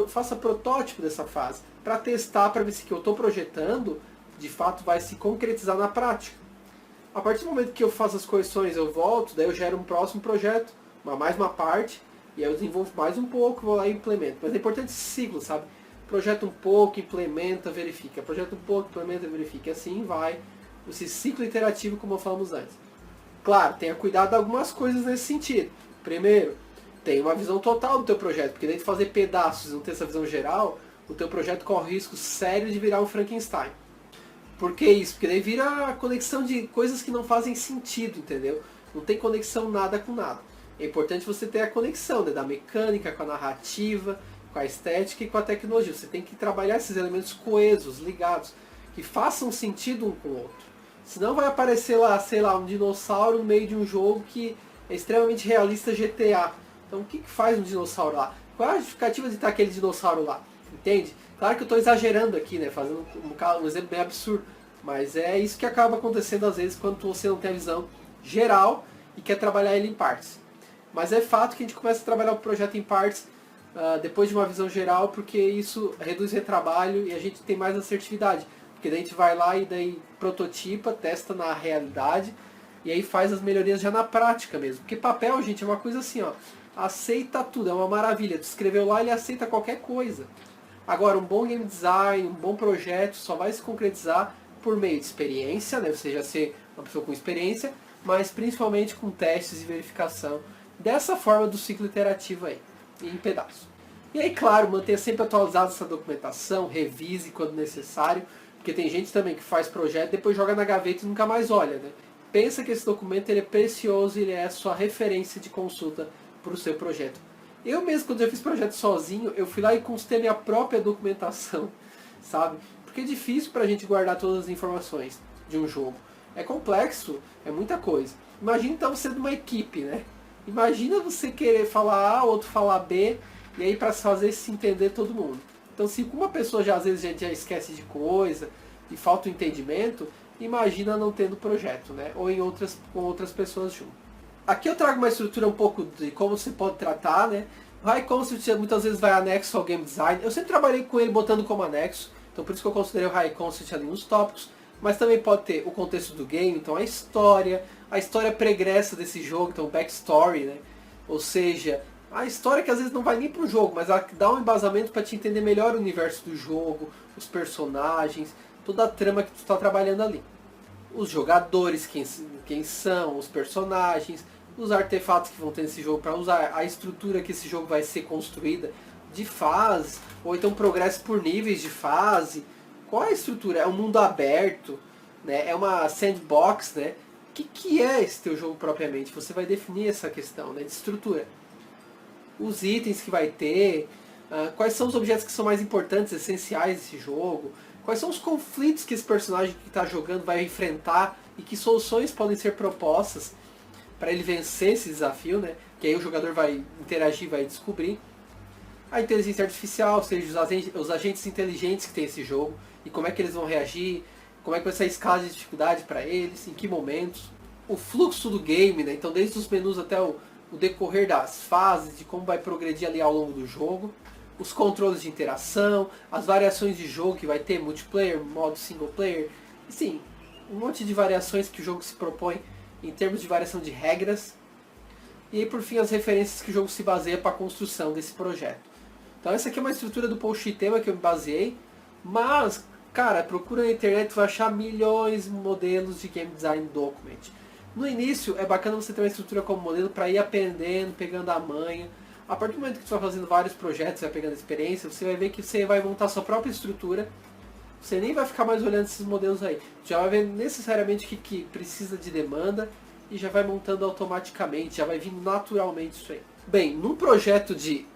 faço protótipo dessa fase, para testar, para ver se o que eu estou projetando, de fato vai se concretizar na prática. A partir do momento que eu faço as correções, eu volto, daí eu gero um próximo projeto, mais uma parte, e aí eu desenvolvo mais um pouco, vou lá e implemento. Mas é importante esse ciclo, sabe? Projeta um pouco, implementa, verifica. Projeta um pouco, implementa, verifica. E assim vai esse ciclo iterativo, como falamos antes. Claro, tenha cuidado de algumas coisas nesse sentido. Primeiro, tenha uma visão total do teu projeto, porque daí de fazer pedaços e não ter essa visão geral, o teu projeto corre risco sério de virar um Frankenstein. Por que isso? Porque daí vira a conexão de coisas que não fazem sentido, entendeu? Não tem conexão nada com nada. É importante você ter a conexão, né, da mecânica com a narrativa, com a estética e com a tecnologia. Você tem que trabalhar esses elementos coesos, ligados, que façam sentido um com o outro. Senão vai aparecer lá, sei lá, um dinossauro no meio de um jogo que é extremamente realista GTA. Então o que faz um dinossauro lá? Qual é a justificativa de estar aquele dinossauro lá? Entende? Claro que eu estou exagerando aqui, né? Fazendo um exemplo bem absurdo. Mas é isso que acaba acontecendo às vezes quando você não tem a visão geral e quer trabalhar ele em partes. Mas é fato que a gente começa a trabalhar o projeto em partes depois de uma visão geral, porque isso reduz retrabalho e a gente tem mais assertividade. Porque daí a gente vai lá e daí prototipa, testa na realidade e aí faz as melhorias já na prática mesmo. Porque papel, gente, é uma coisa assim, ó, aceita tudo, é uma maravilha. Tu escreveu lá, ele aceita qualquer coisa. Agora, um bom game design, um bom projeto só vai se concretizar por meio de experiência, né? Você já ser uma pessoa com experiência, mas principalmente com testes e verificação dessa forma do ciclo iterativo aí, em pedaços. E aí, claro, mantenha sempre atualizada essa documentação, revise quando necessário, porque tem gente também que faz projeto, depois joga na gaveta e nunca mais olha, né? Pensa que esse documento ele é precioso, ele é a sua referência de consulta para o seu projeto. Eu mesmo, quando eu fiz projeto sozinho, eu fui lá e consultei a minha própria documentação, sabe? Porque é difícil para a gente guardar todas as informações de um jogo. É complexo, é muita coisa. Imagina então você de uma equipe, né? Imagina você querer falar A, outro falar B, e aí para fazer se entender todo mundo. Então se uma pessoa já às vezes já esquece de coisa e falta o entendimento, imagina não tendo projeto, né? Ou com outras pessoas junto. Aqui eu trago uma estrutura um pouco de como você pode tratar, né? O High Concept muitas vezes vai anexo ao Game Design. Eu sempre trabalhei com ele botando como anexo, então por isso que eu considerei o High Concept ali nos tópicos. Mas também pode ter o contexto do game, então a história pregressa desse jogo, então o backstory, né? Ou seja, a história que às vezes não vai nem pro jogo, mas ela dá um embasamento para te entender melhor o universo do jogo, os personagens, toda a trama que tu está trabalhando ali. Os jogadores, quem são, os personagens, os artefatos que vão ter nesse jogo para usar, a estrutura que esse jogo vai ser construída de fase, ou então progresso por níveis de fase. Qual é a estrutura? É um mundo aberto, né? É uma sandbox, né? O que é esse teu jogo propriamente? Você vai definir essa questão, né, de estrutura. Os itens que vai ter, quais são os objetos que são mais importantes, essenciais desse jogo, quais são os conflitos que esse personagem que está jogando vai enfrentar e que soluções podem ser propostas para ele vencer esse desafio, né? Que aí o jogador vai interagir, vai descobrir. A inteligência artificial, ou seja, os agentes inteligentes que tem esse jogo e como é que eles vão reagir, como é que vai ser a escala de dificuldade para eles, em que momentos. O fluxo do game, né? Então desde os menus até o decorrer das fases, de como vai progredir ali ao longo do jogo. Os controles de interação, as variações de jogo que vai ter, multiplayer, modo single player, e sim, um monte de variações que o jogo se propõe em termos de variação de regras. E aí por fim as referências que o jogo se baseia para a construção desse projeto. Então essa aqui é uma estrutura do post tema que eu me baseei, mas, cara, procura na internet, tu vai achar milhões de modelos de Game Design Document. No início é bacana você ter uma estrutura como modelo para ir aprendendo, pegando a manha. A partir do momento que você vai fazendo vários projetos, vai pegando experiência, você vai ver que você vai montar sua própria estrutura. Você nem vai ficar mais olhando esses modelos aí. Já vai ver necessariamente o que precisa de demanda e já vai montando automaticamente, já vai vindo naturalmente isso aí. Bem, num projeto de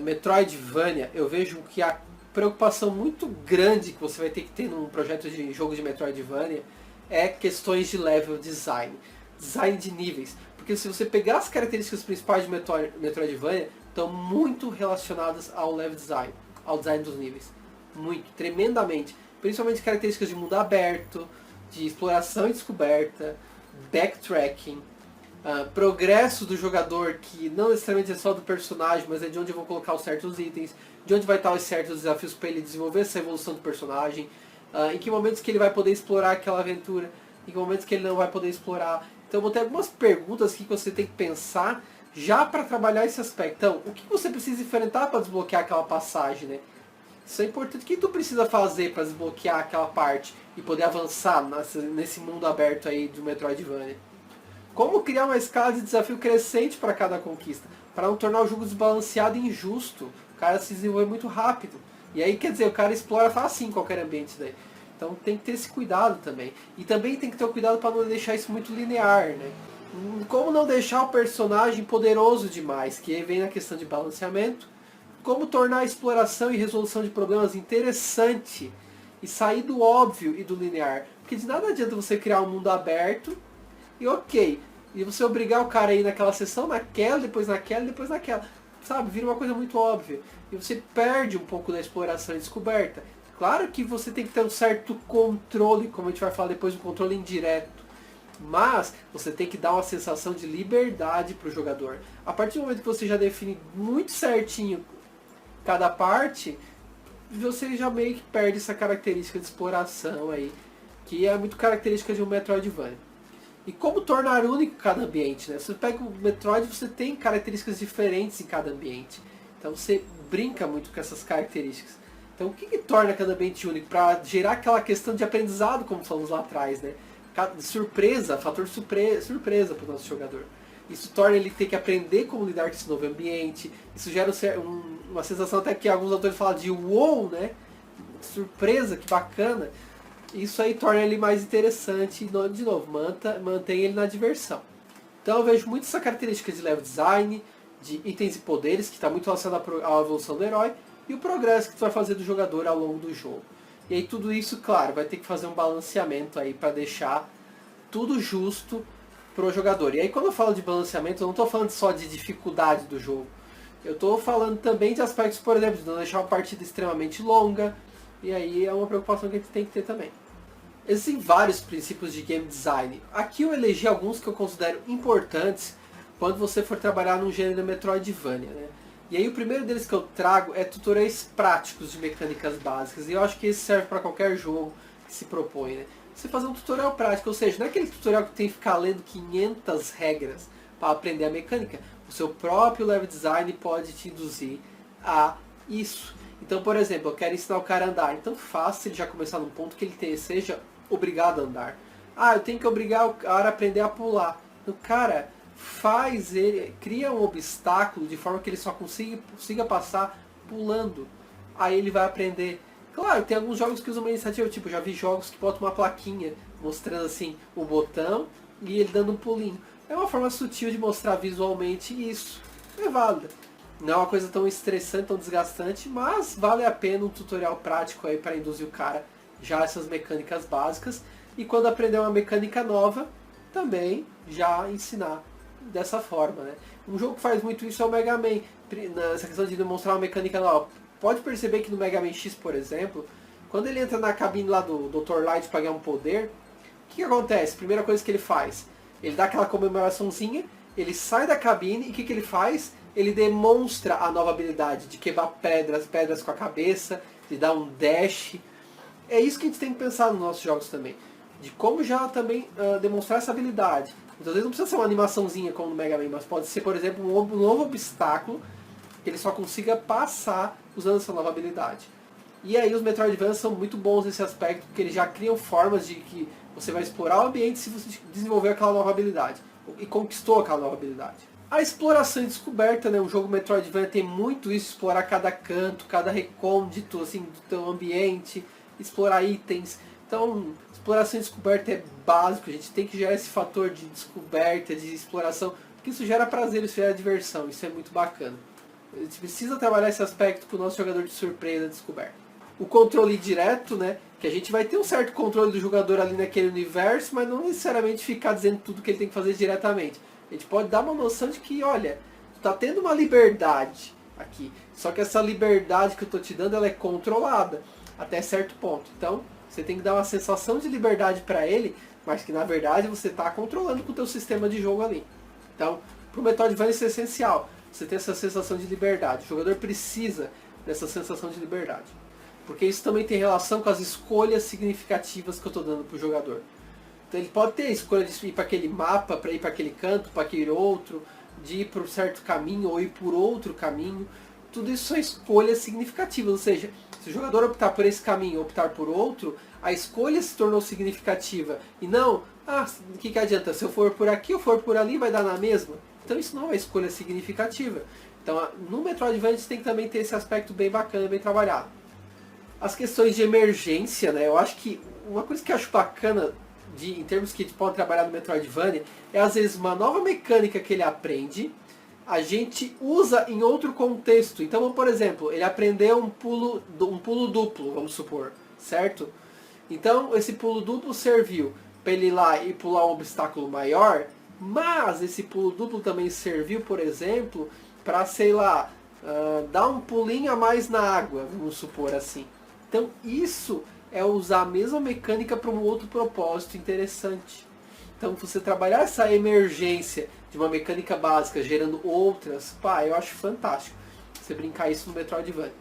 Metroidvania, eu vejo que a preocupação muito grande que você vai ter que ter num projeto de jogo de Metroidvania é questões de level design, design de níveis. Porque se você pegar as características principais de Metroidvania, estão muito relacionadas ao level design, ao design dos níveis. Muito, tremendamente. Principalmente características de mundo aberto, de exploração e descoberta, backtracking, progresso do jogador, que não necessariamente é só do personagem, mas é de onde eu vou colocar os certos itens, de onde vai estar os certos desafios para ele desenvolver essa evolução do personagem, em que momentos que ele vai poder explorar aquela aventura, em que momentos que ele não vai poder explorar. Então eu vou ter algumas perguntas aqui que você tem que pensar já para trabalhar esse aspecto. Então, o que você precisa enfrentar para desbloquear aquela passagem, né? Isso é importante. O que tu precisa fazer para desbloquear aquela parte e poder avançar nesse mundo aberto aí do Metroidvania? Como criar uma escala de desafio crescente para cada conquista, para não tornar o jogo desbalanceado e injusto. O cara se desenvolve muito rápido. E aí, quer dizer, o cara explora fácil em qualquer ambiente daí. Então tem que ter esse cuidado também. E também tem que ter o cuidado para não deixar isso muito linear, né? Como não deixar o personagem poderoso demais, que aí vem na questão de balanceamento. Como tornar a exploração e resolução de problemas interessante e sair do óbvio e do linear. Porque de nada adianta você criar um mundo aberto e ok, E você obrigar o cara a ir naquela sessão, naquela, depois naquela, depois naquela. Sabe, vira uma coisa muito óbvia. E você perde um pouco da exploração e descoberta. Claro que você tem que ter um certo controle, como a gente vai falar depois, um controle indireto. Mas você tem que dar uma sensação de liberdade para o jogador. A partir do momento que você já define muito certinho cada parte, você já meio que perde essa característica de exploração aí, que é muito característica de um Metroidvania. E como tornar único cada ambiente, né? Você pega o Metroid, você tem características diferentes em cada ambiente. Então você brinca muito com essas características. Então o que torna cada ambiente único? Para gerar aquela questão de aprendizado, como falamos lá atrás, né? Surpresa, fator surpresa para o nosso jogador. Isso torna ele ter que aprender como lidar com esse novo ambiente. Isso gera uma sensação até que alguns autores falam de wow, né? Surpresa, que bacana. Isso aí torna ele mais interessante e, de novo, mantém ele na diversão. Então eu vejo muito essa característica de level design, de itens e poderes, que está muito relacionado à evolução do herói, e o progresso que tu vai fazer do jogador ao longo do jogo. E aí tudo isso, claro, vai ter que fazer um balanceamento aí para deixar tudo justo pro jogador. E aí quando eu falo de balanceamento, eu não estou falando só de dificuldade do jogo. Eu estou falando também de aspectos, por exemplo, de não deixar uma partida extremamente longa. E aí é uma preocupação que a gente tem que ter também. Existem vários princípios de game design. Aqui eu elegi alguns que eu considero importantes quando você for trabalhar num gênero Metroidvania, né? E aí o primeiro deles que eu trago é tutoriais práticos de mecânicas básicas. E eu acho que esse serve para qualquer jogo que se propõe, né? Você fazer um tutorial prático, ou seja, não é aquele tutorial que tem que ficar lendo 500 regras para aprender a mecânica. O seu próprio level design pode te induzir a isso. Então, por exemplo, eu quero ensinar o cara a andar. Então faça ele já começar num ponto que ele seja obrigado a andar. Ah, eu tenho que obrigar o cara a aprender a pular. O cara faz ele, cria um obstáculo de forma que ele só consiga passar pulando. Aí ele vai aprender. Claro, tem alguns jogos que usam uma iniciativa, tipo, já vi jogos que botam uma plaquinha mostrando assim o botão e ele dando um pulinho. É uma forma sutil de mostrar visualmente isso. É válida. Não é uma coisa tão estressante, tão desgastante, mas vale a pena um tutorial prático aí para induzir o cara já essas mecânicas básicas. E quando aprender uma mecânica nova, também já ensinar dessa forma, né? Um jogo que faz muito isso é o Mega Man, nessa questão de demonstrar uma mecânica nova. Pode perceber que no Mega Man X, por exemplo, quando ele entra na cabine lá do Dr. Light para ganhar um poder, o que acontece? Primeira coisa que ele faz, ele dá aquela comemoraçãozinha, ele sai da cabine e o que ele faz? Ele demonstra a nova habilidade de quebrar pedras com a cabeça, de dar um dash. É isso que a gente tem que pensar nos nossos jogos também. De como já também demonstrar essa habilidade. Muitas vezes não precisa ser uma animaçãozinha como no Mega Man, mas pode ser, por exemplo, um novo obstáculo que ele só consiga passar usando essa nova habilidade. E aí os Metroidvanias são muito bons nesse aspecto, porque eles já criam formas de que você vai explorar o ambiente se você desenvolver aquela nova habilidade. E conquistou aquela nova habilidade. A exploração e descoberta, né? O jogo Metroidvania tem muito isso, explorar cada canto, cada recôndito assim, do teu ambiente, explorar itens. Então, exploração e descoberta é básico, a gente tem que gerar esse fator de descoberta, de exploração, porque isso gera prazer, isso gera diversão, isso é muito bacana. A gente precisa trabalhar esse aspecto com o nosso jogador de surpresa, descoberta. O controle direto, né? Que a gente vai ter um certo controle do jogador ali naquele universo, mas não necessariamente ficar dizendo tudo que ele tem que fazer diretamente. A gente pode dar uma noção de que, olha, tu tá tendo uma liberdade aqui. Só que essa liberdade que eu tô te dando, ela é controlada até certo ponto. Então, você tem que dar uma sensação de liberdade para ele, mas que na verdade você está controlando com o teu sistema de jogo ali. Então, pro Metroidvania isso é essencial. Você ter essa sensação de liberdade. O jogador precisa dessa sensação de liberdade. Porque isso também tem relação com as escolhas significativas que eu estou dando pro jogador. Então ele pode ter a escolha de ir para aquele mapa, para ir para aquele canto, para aquele outro, de ir por um certo caminho ou ir por outro caminho. Tudo isso são escolhas significativas, ou seja, se o jogador optar por esse caminho ou optar por outro, a escolha se tornou significativa. E não, o que adianta? Se eu for por aqui ou for por ali, vai dar na mesma? Então isso não é uma escolha significativa. Então no Metroidvania tem que também ter esse aspecto bem bacana, bem trabalhado. As questões de emergência, né? Eu acho que uma coisa que eu acho bacana em termos que a gente pode trabalhar no Metroidvania é às vezes uma nova mecânica que ele aprende, a gente usa em outro contexto. Então, por exemplo, ele aprendeu um pulo duplo, vamos supor, certo? Então, esse pulo duplo serviu para ele ir lá e pular um obstáculo maior, Mas esse pulo duplo também serviu, por exemplo, para, sei lá, dar um pulinho a mais na água, vamos supor assim. Então isso é usar a mesma mecânica para um outro propósito interessante. Então você trabalhar essa emergência de uma mecânica básica gerando outras, pá, eu acho fantástico. Você brincar isso no Metroidvania.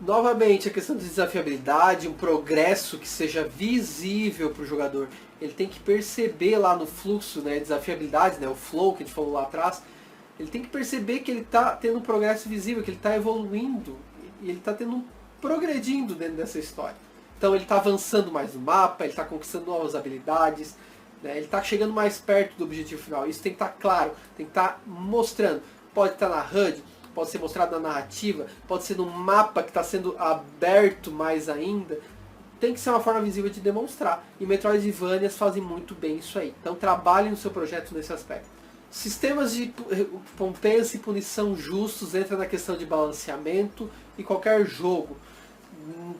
Novamente, a questão de desafiabilidade, um progresso que seja visível para o jogador. Ele tem que perceber lá no fluxo, né, desafiabilidade, né, o flow que a gente falou lá atrás. Ele tem que perceber que ele está tendo um progresso visível, que ele está evoluindo. E ele está progredindo dentro dessa história. Então ele está avançando mais no mapa, ele está conquistando novas habilidades, né, ele está chegando mais perto do objetivo final. Isso tem que estar claro, tem que estar mostrando. Pode estar na HUD, pode ser mostrado na narrativa, pode ser no mapa que está sendo aberto mais ainda. Tem que ser uma forma visível de demonstrar. E Metroidvanias fazem muito bem isso aí. Então trabalhe no seu projeto nesse aspecto. Sistemas de recompensa e punição justos entra na questão de balanceamento e qualquer jogo.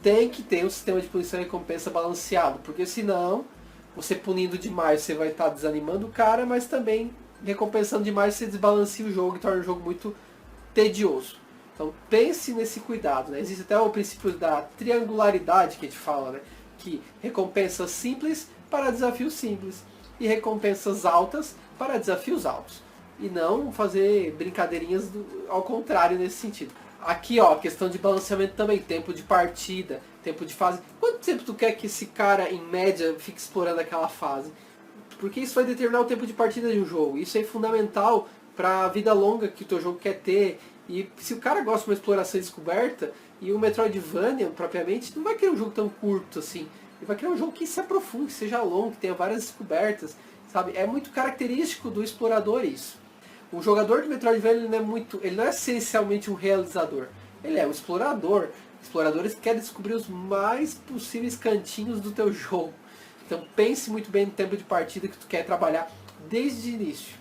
Tem que ter um sistema de punição e recompensa balanceado, porque senão, você punindo demais, você vai estar desanimando o cara, mas também recompensando demais, você desbalancia o jogo e torna o jogo muito tedioso. Então pense nesse cuidado, né? Existe até o princípio da triangularidade que a gente fala, né? Que recompensas simples para desafios simples e recompensas altas para desafios altos. E não fazer brincadeirinhas ao contrário nesse sentido. Aqui, ó, questão de balanceamento também, tempo de partida, tempo de fase. Quanto tempo tu quer que esse cara, em média, fique explorando aquela fase? Porque isso vai determinar o tempo de partida de um jogo. Isso é fundamental para a vida longa que o teu jogo quer ter. E se o cara gosta de uma exploração descoberta, e o Metroidvania, propriamente, não vai querer um jogo tão curto assim. Ele vai querer um jogo que se aprofunde, que seja longo, que tenha várias descobertas, sabe? É muito característico do explorador isso. O jogador de Metroidvania ele não é essencialmente um realizador. Ele é um explorador. Exploradores que querem descobrir os mais possíveis cantinhos do teu jogo. Então pense muito bem no tempo de partida que tu quer trabalhar desde o início.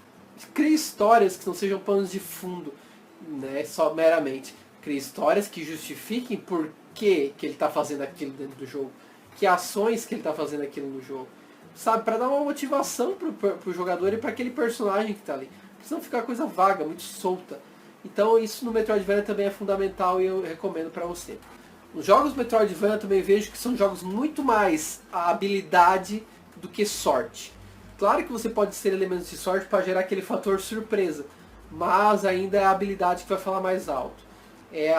Crie histórias que não sejam panos de fundo, né, só meramente. Crie histórias que justifiquem por que ele está fazendo aquilo dentro do jogo. Que ações que ele está fazendo aquilo no jogo. Sabe, para dar uma motivação pro jogador e para aquele personagem que está ali. Senão fica uma coisa vaga, muito solta. Então isso no Metroidvania também é fundamental e eu recomendo para você. Os jogos Metroidvania também vejo que são jogos muito mais a habilidade do que sorte. Claro que você pode ter elementos de sorte para gerar aquele fator surpresa, mas ainda é a habilidade que vai falar mais alto. É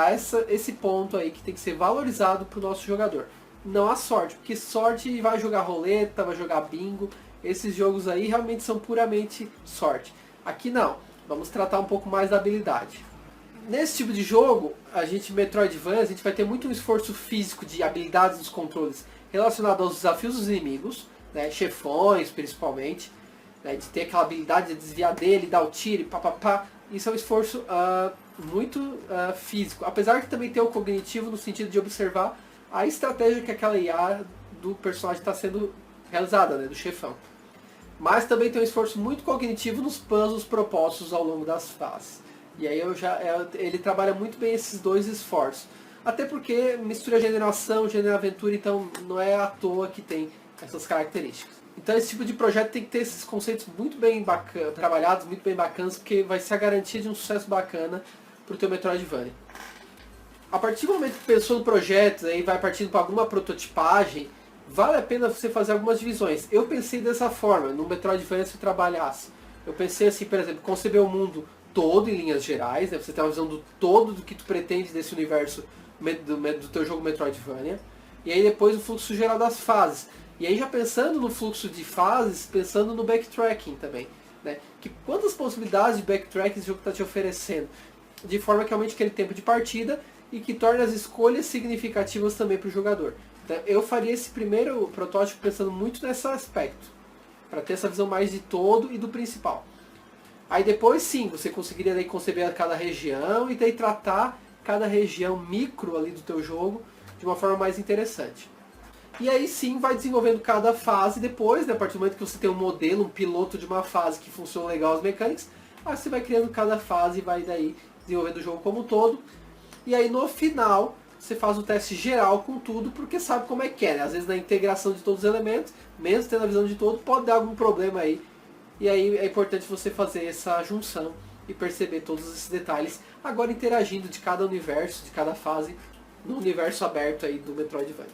esse ponto aí que tem que ser valorizado para o nosso jogador. Não a sorte, porque sorte vai jogar roleta, vai jogar bingo. Esses jogos aí realmente são puramente sorte. Aqui não, vamos tratar um pouco mais da habilidade. Nesse tipo de jogo, Metroidvania, a gente vai ter muito um esforço físico de habilidades dos controles relacionado aos desafios dos inimigos, né, chefões principalmente, né, de ter aquela habilidade de desviar dele, dar o tiro e papapá. Isso é um esforço muito físico, apesar que também tem o cognitivo no sentido de observar a estratégia que aquela IA do personagem está sendo realizada, né, do chefão. Mas também tem um esforço muito cognitivo nos puzzles propostos ao longo das fases. E aí ele trabalha muito bem esses dois esforços. Até porque mistura geração, gênero aventura, então não é à toa que tem essas características. Então esse tipo de projeto tem que ter esses conceitos muito bem trabalhados, muito bem bacanas, porque vai ser a garantia de um sucesso bacana para o teu Metroidvania. A partir do momento que pensou no projeto, aí vai partindo para alguma prototipagem, vale a pena você fazer algumas divisões. Eu pensei dessa forma, no Metroidvania se eu trabalhasse. Eu pensei assim, por exemplo, conceber o mundo todo em linhas gerais, né? Você tem uma visão do todo do que tu pretende desse universo do teu jogo Metroidvania. E aí depois o fluxo geral das fases. E aí já pensando no fluxo de fases, pensando no backtracking também. Né? Que quantas possibilidades de backtracking esse jogo está te oferecendo? De forma que aumente aquele tempo de partida e que torne as escolhas significativas também para o jogador. Então, eu faria esse primeiro protótipo pensando muito nesse aspecto, para ter essa visão mais de todo e do principal. Aí depois sim, você conseguiria daí conceber cada região e daí tratar cada região micro ali do teu jogo de uma forma mais interessante. E aí sim vai desenvolvendo cada fase depois, né, a partir do momento que você tem um modelo, um piloto de uma fase que funciona legal as mecânicas, aí você vai criando cada fase e vai daí desenvolvendo o jogo como um todo. E aí no final você faz o teste geral com tudo, porque sabe como é que é, né? Às vezes na integração de todos os elementos, mesmo tendo a visão de todo, pode dar algum problema aí. E aí é importante você fazer essa junção e perceber todos esses detalhes, agora interagindo de cada universo, de cada fase, no universo aberto aí do Metroidvania.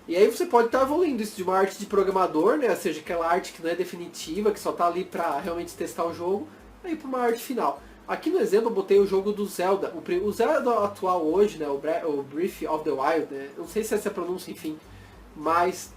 E aí você pode estar evoluindo isso de uma arte de programador, né, ou seja, aquela arte que não é definitiva, que só está ali para realmente testar o jogo, aí para uma arte final. Aqui no exemplo eu botei o jogo do Zelda. O Zelda atual hoje, né, o Breath of the Wild, né, não sei se essa é a pronúncia, enfim, mas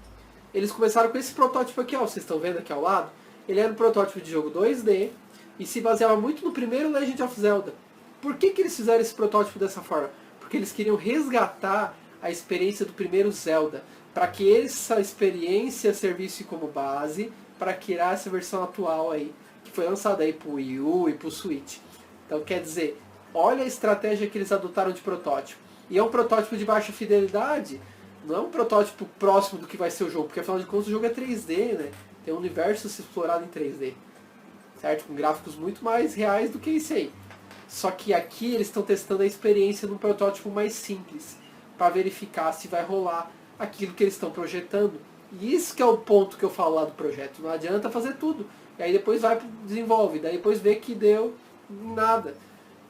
eles começaram com esse protótipo aqui, ó, vocês estão vendo aqui ao lado. Ele era um protótipo de jogo 2D e se baseava muito no primeiro Legend of Zelda. Por que eles fizeram esse protótipo dessa forma? Porque eles queriam resgatar a experiência do primeiro Zelda, para que essa experiência servisse como base para criar essa versão atual aí, que foi lançada aí pro Wii U e pro Switch. Então quer dizer, olha a estratégia que eles adotaram de protótipo. E é um protótipo de baixa fidelidade, não é um protótipo próximo do que vai ser o jogo, porque afinal de contas o jogo é 3D, né? Tem um universo explorado em 3D, certo? Com gráficos muito mais reais do que isso aí. Só que aqui eles estão testando a experiência num protótipo mais simples, para verificar se vai rolar aquilo que eles estão projetando. E isso que é o ponto que eu falo lá do projeto. Não adianta fazer tudo. E aí depois vai desenvolve, daí depois vê que deu nada.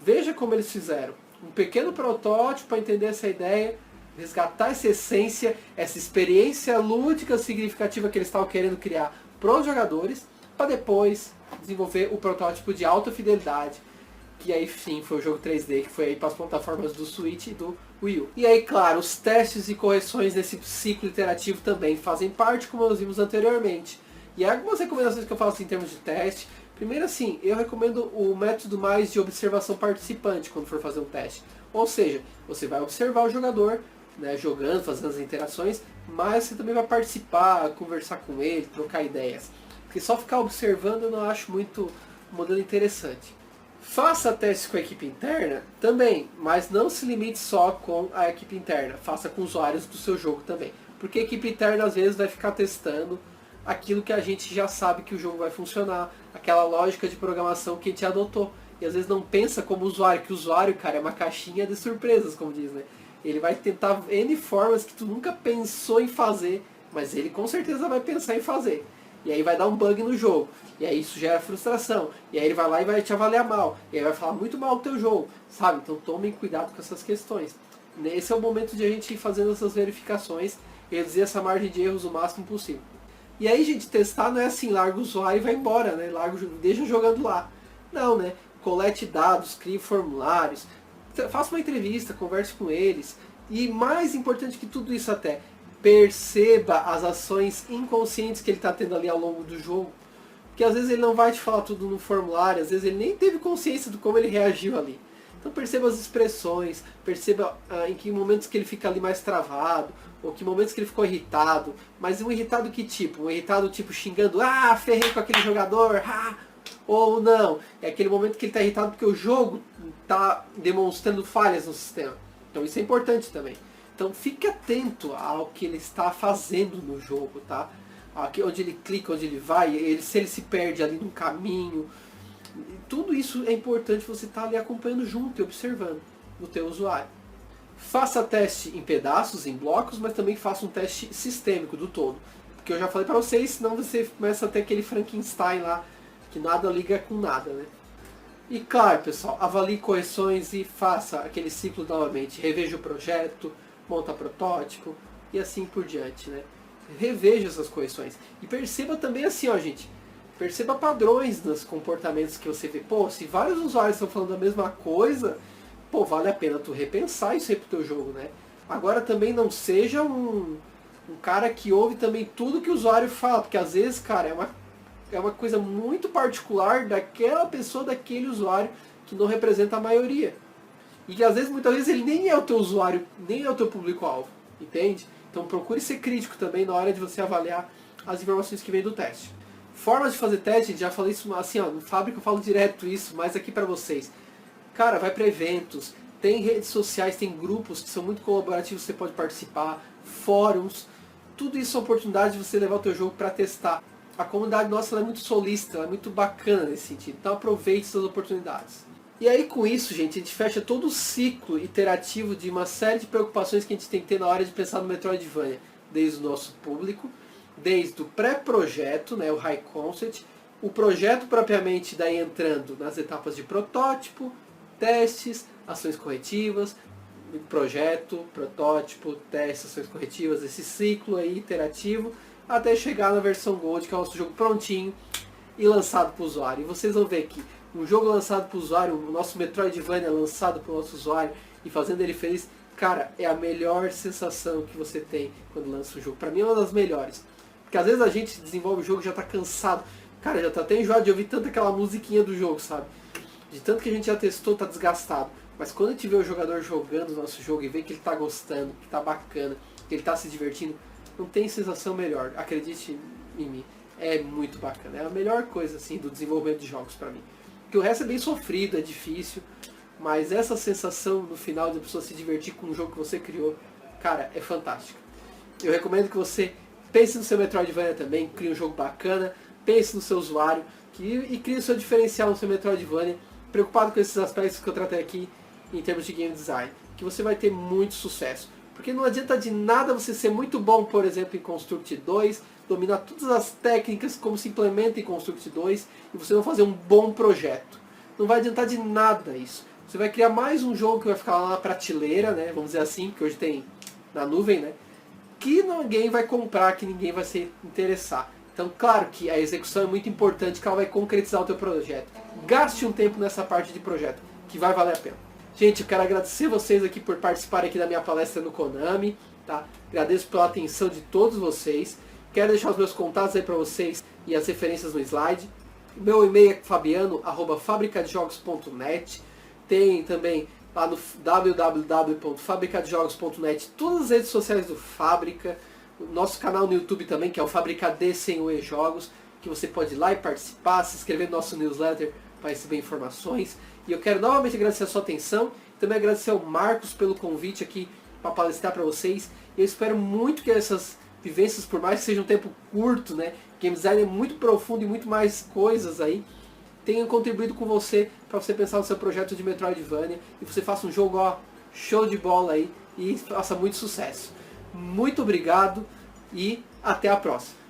Veja como eles fizeram. Um pequeno protótipo para entender essa ideia, resgatar essa essência, essa experiência lúdica significativa que eles estavam querendo criar para os jogadores, para depois desenvolver o protótipo de alta fidelidade, que aí sim foi o jogo 3D, que foi aí para as plataformas do Switch e do Wii U. E aí, claro, os testes e correções nesse ciclo iterativo também fazem parte, como nós vimos anteriormente. E há algumas recomendações que eu faço em termos de teste. Primeiro assim, eu recomendo o método mais de observação participante quando for fazer um teste. Ou seja, você vai observar o jogador, né, jogando, fazendo as interações, mas você também vai participar, conversar com ele, trocar ideias. Porque só ficar observando eu não acho muito um modelo interessante. Faça testes com a equipe interna também, mas não se limite só com a equipe interna. Faça com usuários do seu jogo também. Porque a equipe interna às vezes vai ficar testando aquilo que a gente já sabe que o jogo vai funcionar, aquela lógica de programação que a gente adotou. E às vezes não pensa como usuário, que o usuário, cara, é uma caixinha de surpresas, como diz, né? Ele vai tentar N formas que tu nunca pensou em fazer, mas ele com certeza vai pensar em fazer. E aí vai dar um bug no jogo. E aí isso gera frustração. E aí ele vai lá e vai te avaliar mal. E aí vai falar muito mal do teu jogo. Sabe? Então tomem cuidado com essas questões. Esse é o momento de a gente ir fazendo essas verificações e reduzir essa margem de erros o máximo possível. E aí, gente, testar não é assim, larga o usuário e vai embora, né? Deixa jogando lá. Não, né? Colete dados, crie formulários, faça uma entrevista, converse com eles. E mais importante que tudo isso até, perceba as ações inconscientes que ele está tendo ali ao longo do jogo. Porque às vezes ele não vai te falar tudo no formulário, às vezes ele nem teve consciência de como ele reagiu ali. Então perceba as expressões, perceba em que momentos que ele fica ali mais travado, ou que momentos que ele ficou irritado. Mas um irritado que tipo? Um irritado tipo xingando, ah, ferrei com aquele jogador, ah! Ou não, é aquele momento que ele está irritado porque o jogo está demonstrando falhas no sistema. Então isso é importante também. Então fique atento ao que ele está fazendo no jogo, tá? Aqui, onde ele clica, onde ele vai, se ele se perde ali no caminho. Tudo isso é importante você estar ali acompanhando junto e observando no teu usuário. Faça teste em pedaços, em blocos, mas também faça um teste sistêmico do todo. Porque eu já falei para vocês, senão você começa a ter aquele Frankenstein lá, que nada liga com nada, né? E claro, pessoal, avalie correções e faça aquele ciclo novamente. Reveja o projeto, monta protótipo e assim por diante, né? Reveja essas correções. E perceba também assim, ó, gente. Perceba padrões nos comportamentos que você vê. Pô, se vários usuários estão falando a mesma coisa, pô, vale a pena tu repensar isso aí pro teu jogo, né? Agora também não seja um cara que ouve também tudo que o usuário fala, porque às vezes, cara, é uma coisa muito particular daquela pessoa, daquele usuário, que não representa a maioria. E que às vezes, muitas vezes, ele nem é o teu usuário, nem é o teu público-alvo, entende? Então procure ser crítico também na hora de você avaliar as informações que vêm do teste. Formas de fazer teste, já falei isso assim, ó, no Fábrica eu falo direto isso, mas aqui pra vocês. Cara, vai para eventos, tem redes sociais, tem grupos que são muito colaborativos, você pode participar, fóruns, tudo isso é oportunidade de você levar o teu jogo para testar. A comunidade nossa ela é muito solícita, ela é muito bacana nesse sentido, então aproveite essas oportunidades. E aí com isso, gente, a gente fecha todo o ciclo iterativo de uma série de preocupações que a gente tem que ter na hora de pensar no Metroidvania. Desde o nosso público, desde o pré-projeto, né, o High Concept, o projeto propriamente daí entrando nas etapas de protótipo, testes, ações corretivas, projeto, protótipo, testes, ações corretivas, esse ciclo aí iterativo, até chegar na versão Gold, que é o nosso jogo prontinho e lançado para o usuário. E vocês vão ver que um jogo lançado para o usuário, o nosso Metroidvania lançado para o nosso usuário e fazendo ele feliz, cara, é a melhor sensação que você tem quando lança um jogo. Para mim é uma das melhores. Porque às vezes a gente desenvolve o jogo e já está cansado. Cara, já está até enjoado de ouvir tanto aquela musiquinha do jogo, sabe? De tanto que a gente já testou, está desgastado. Mas quando a gente vê o jogador jogando o nosso jogo e vê que ele está gostando, que está bacana, que ele está se divertindo, não tem sensação melhor. Acredite em mim. É muito bacana. É a melhor coisa assim do desenvolvimento de jogos para mim. Porque o resto é bem sofrido, é difícil. Mas essa sensação no final de a pessoa se divertir com um jogo que você criou, cara, é fantástica. Eu recomendo que você pense no seu Metroidvania também, crie um jogo bacana, pense no seu usuário e crie o seu diferencial no seu Metroidvania, preocupado com esses aspectos que eu tratei aqui em termos de game design, que você vai ter muito sucesso. Porque não adianta de nada você ser muito bom, por exemplo, em Construct 2, dominar todas as técnicas como se implementa em Construct 2 e você não fazer um bom projeto. Não vai adiantar de nada isso. Você vai criar mais um jogo que vai ficar lá na prateleira, né? Vamos dizer assim, que hoje tem na nuvem, né? Que ninguém vai comprar, que ninguém vai se interessar. Então, claro que a execução é muito importante, que ela vai concretizar o teu projeto. Gaste um tempo nessa parte de projeto, que vai valer a pena. Gente, eu quero agradecer vocês aqui por participarem aqui da minha palestra no Konami, tá? Agradeço pela atenção de todos vocês. Quero deixar os meus contatos aí para vocês e as referências no slide. Meu e-mail é fabiano@fabricadejogos.net. Tem também lá no www.fabricadejogos.net todas as redes sociais do Fábrica. O nosso canal no YouTube também, que é o Fabricad sem o E-Jogos, que você pode ir lá e participar, se inscrever no nosso newsletter para receber informações. E eu quero novamente agradecer a sua atenção, também agradecer ao Marcos pelo convite aqui para palestrar para vocês. Eu espero muito que essas vivências, por mais que seja um tempo curto, né, game design é muito profundo e muito mais coisas aí, tenham contribuído com você para você pensar no seu projeto de Metroidvania e você faça um jogo, ó, show de bola aí e faça muito sucesso. Muito obrigado e até a próxima.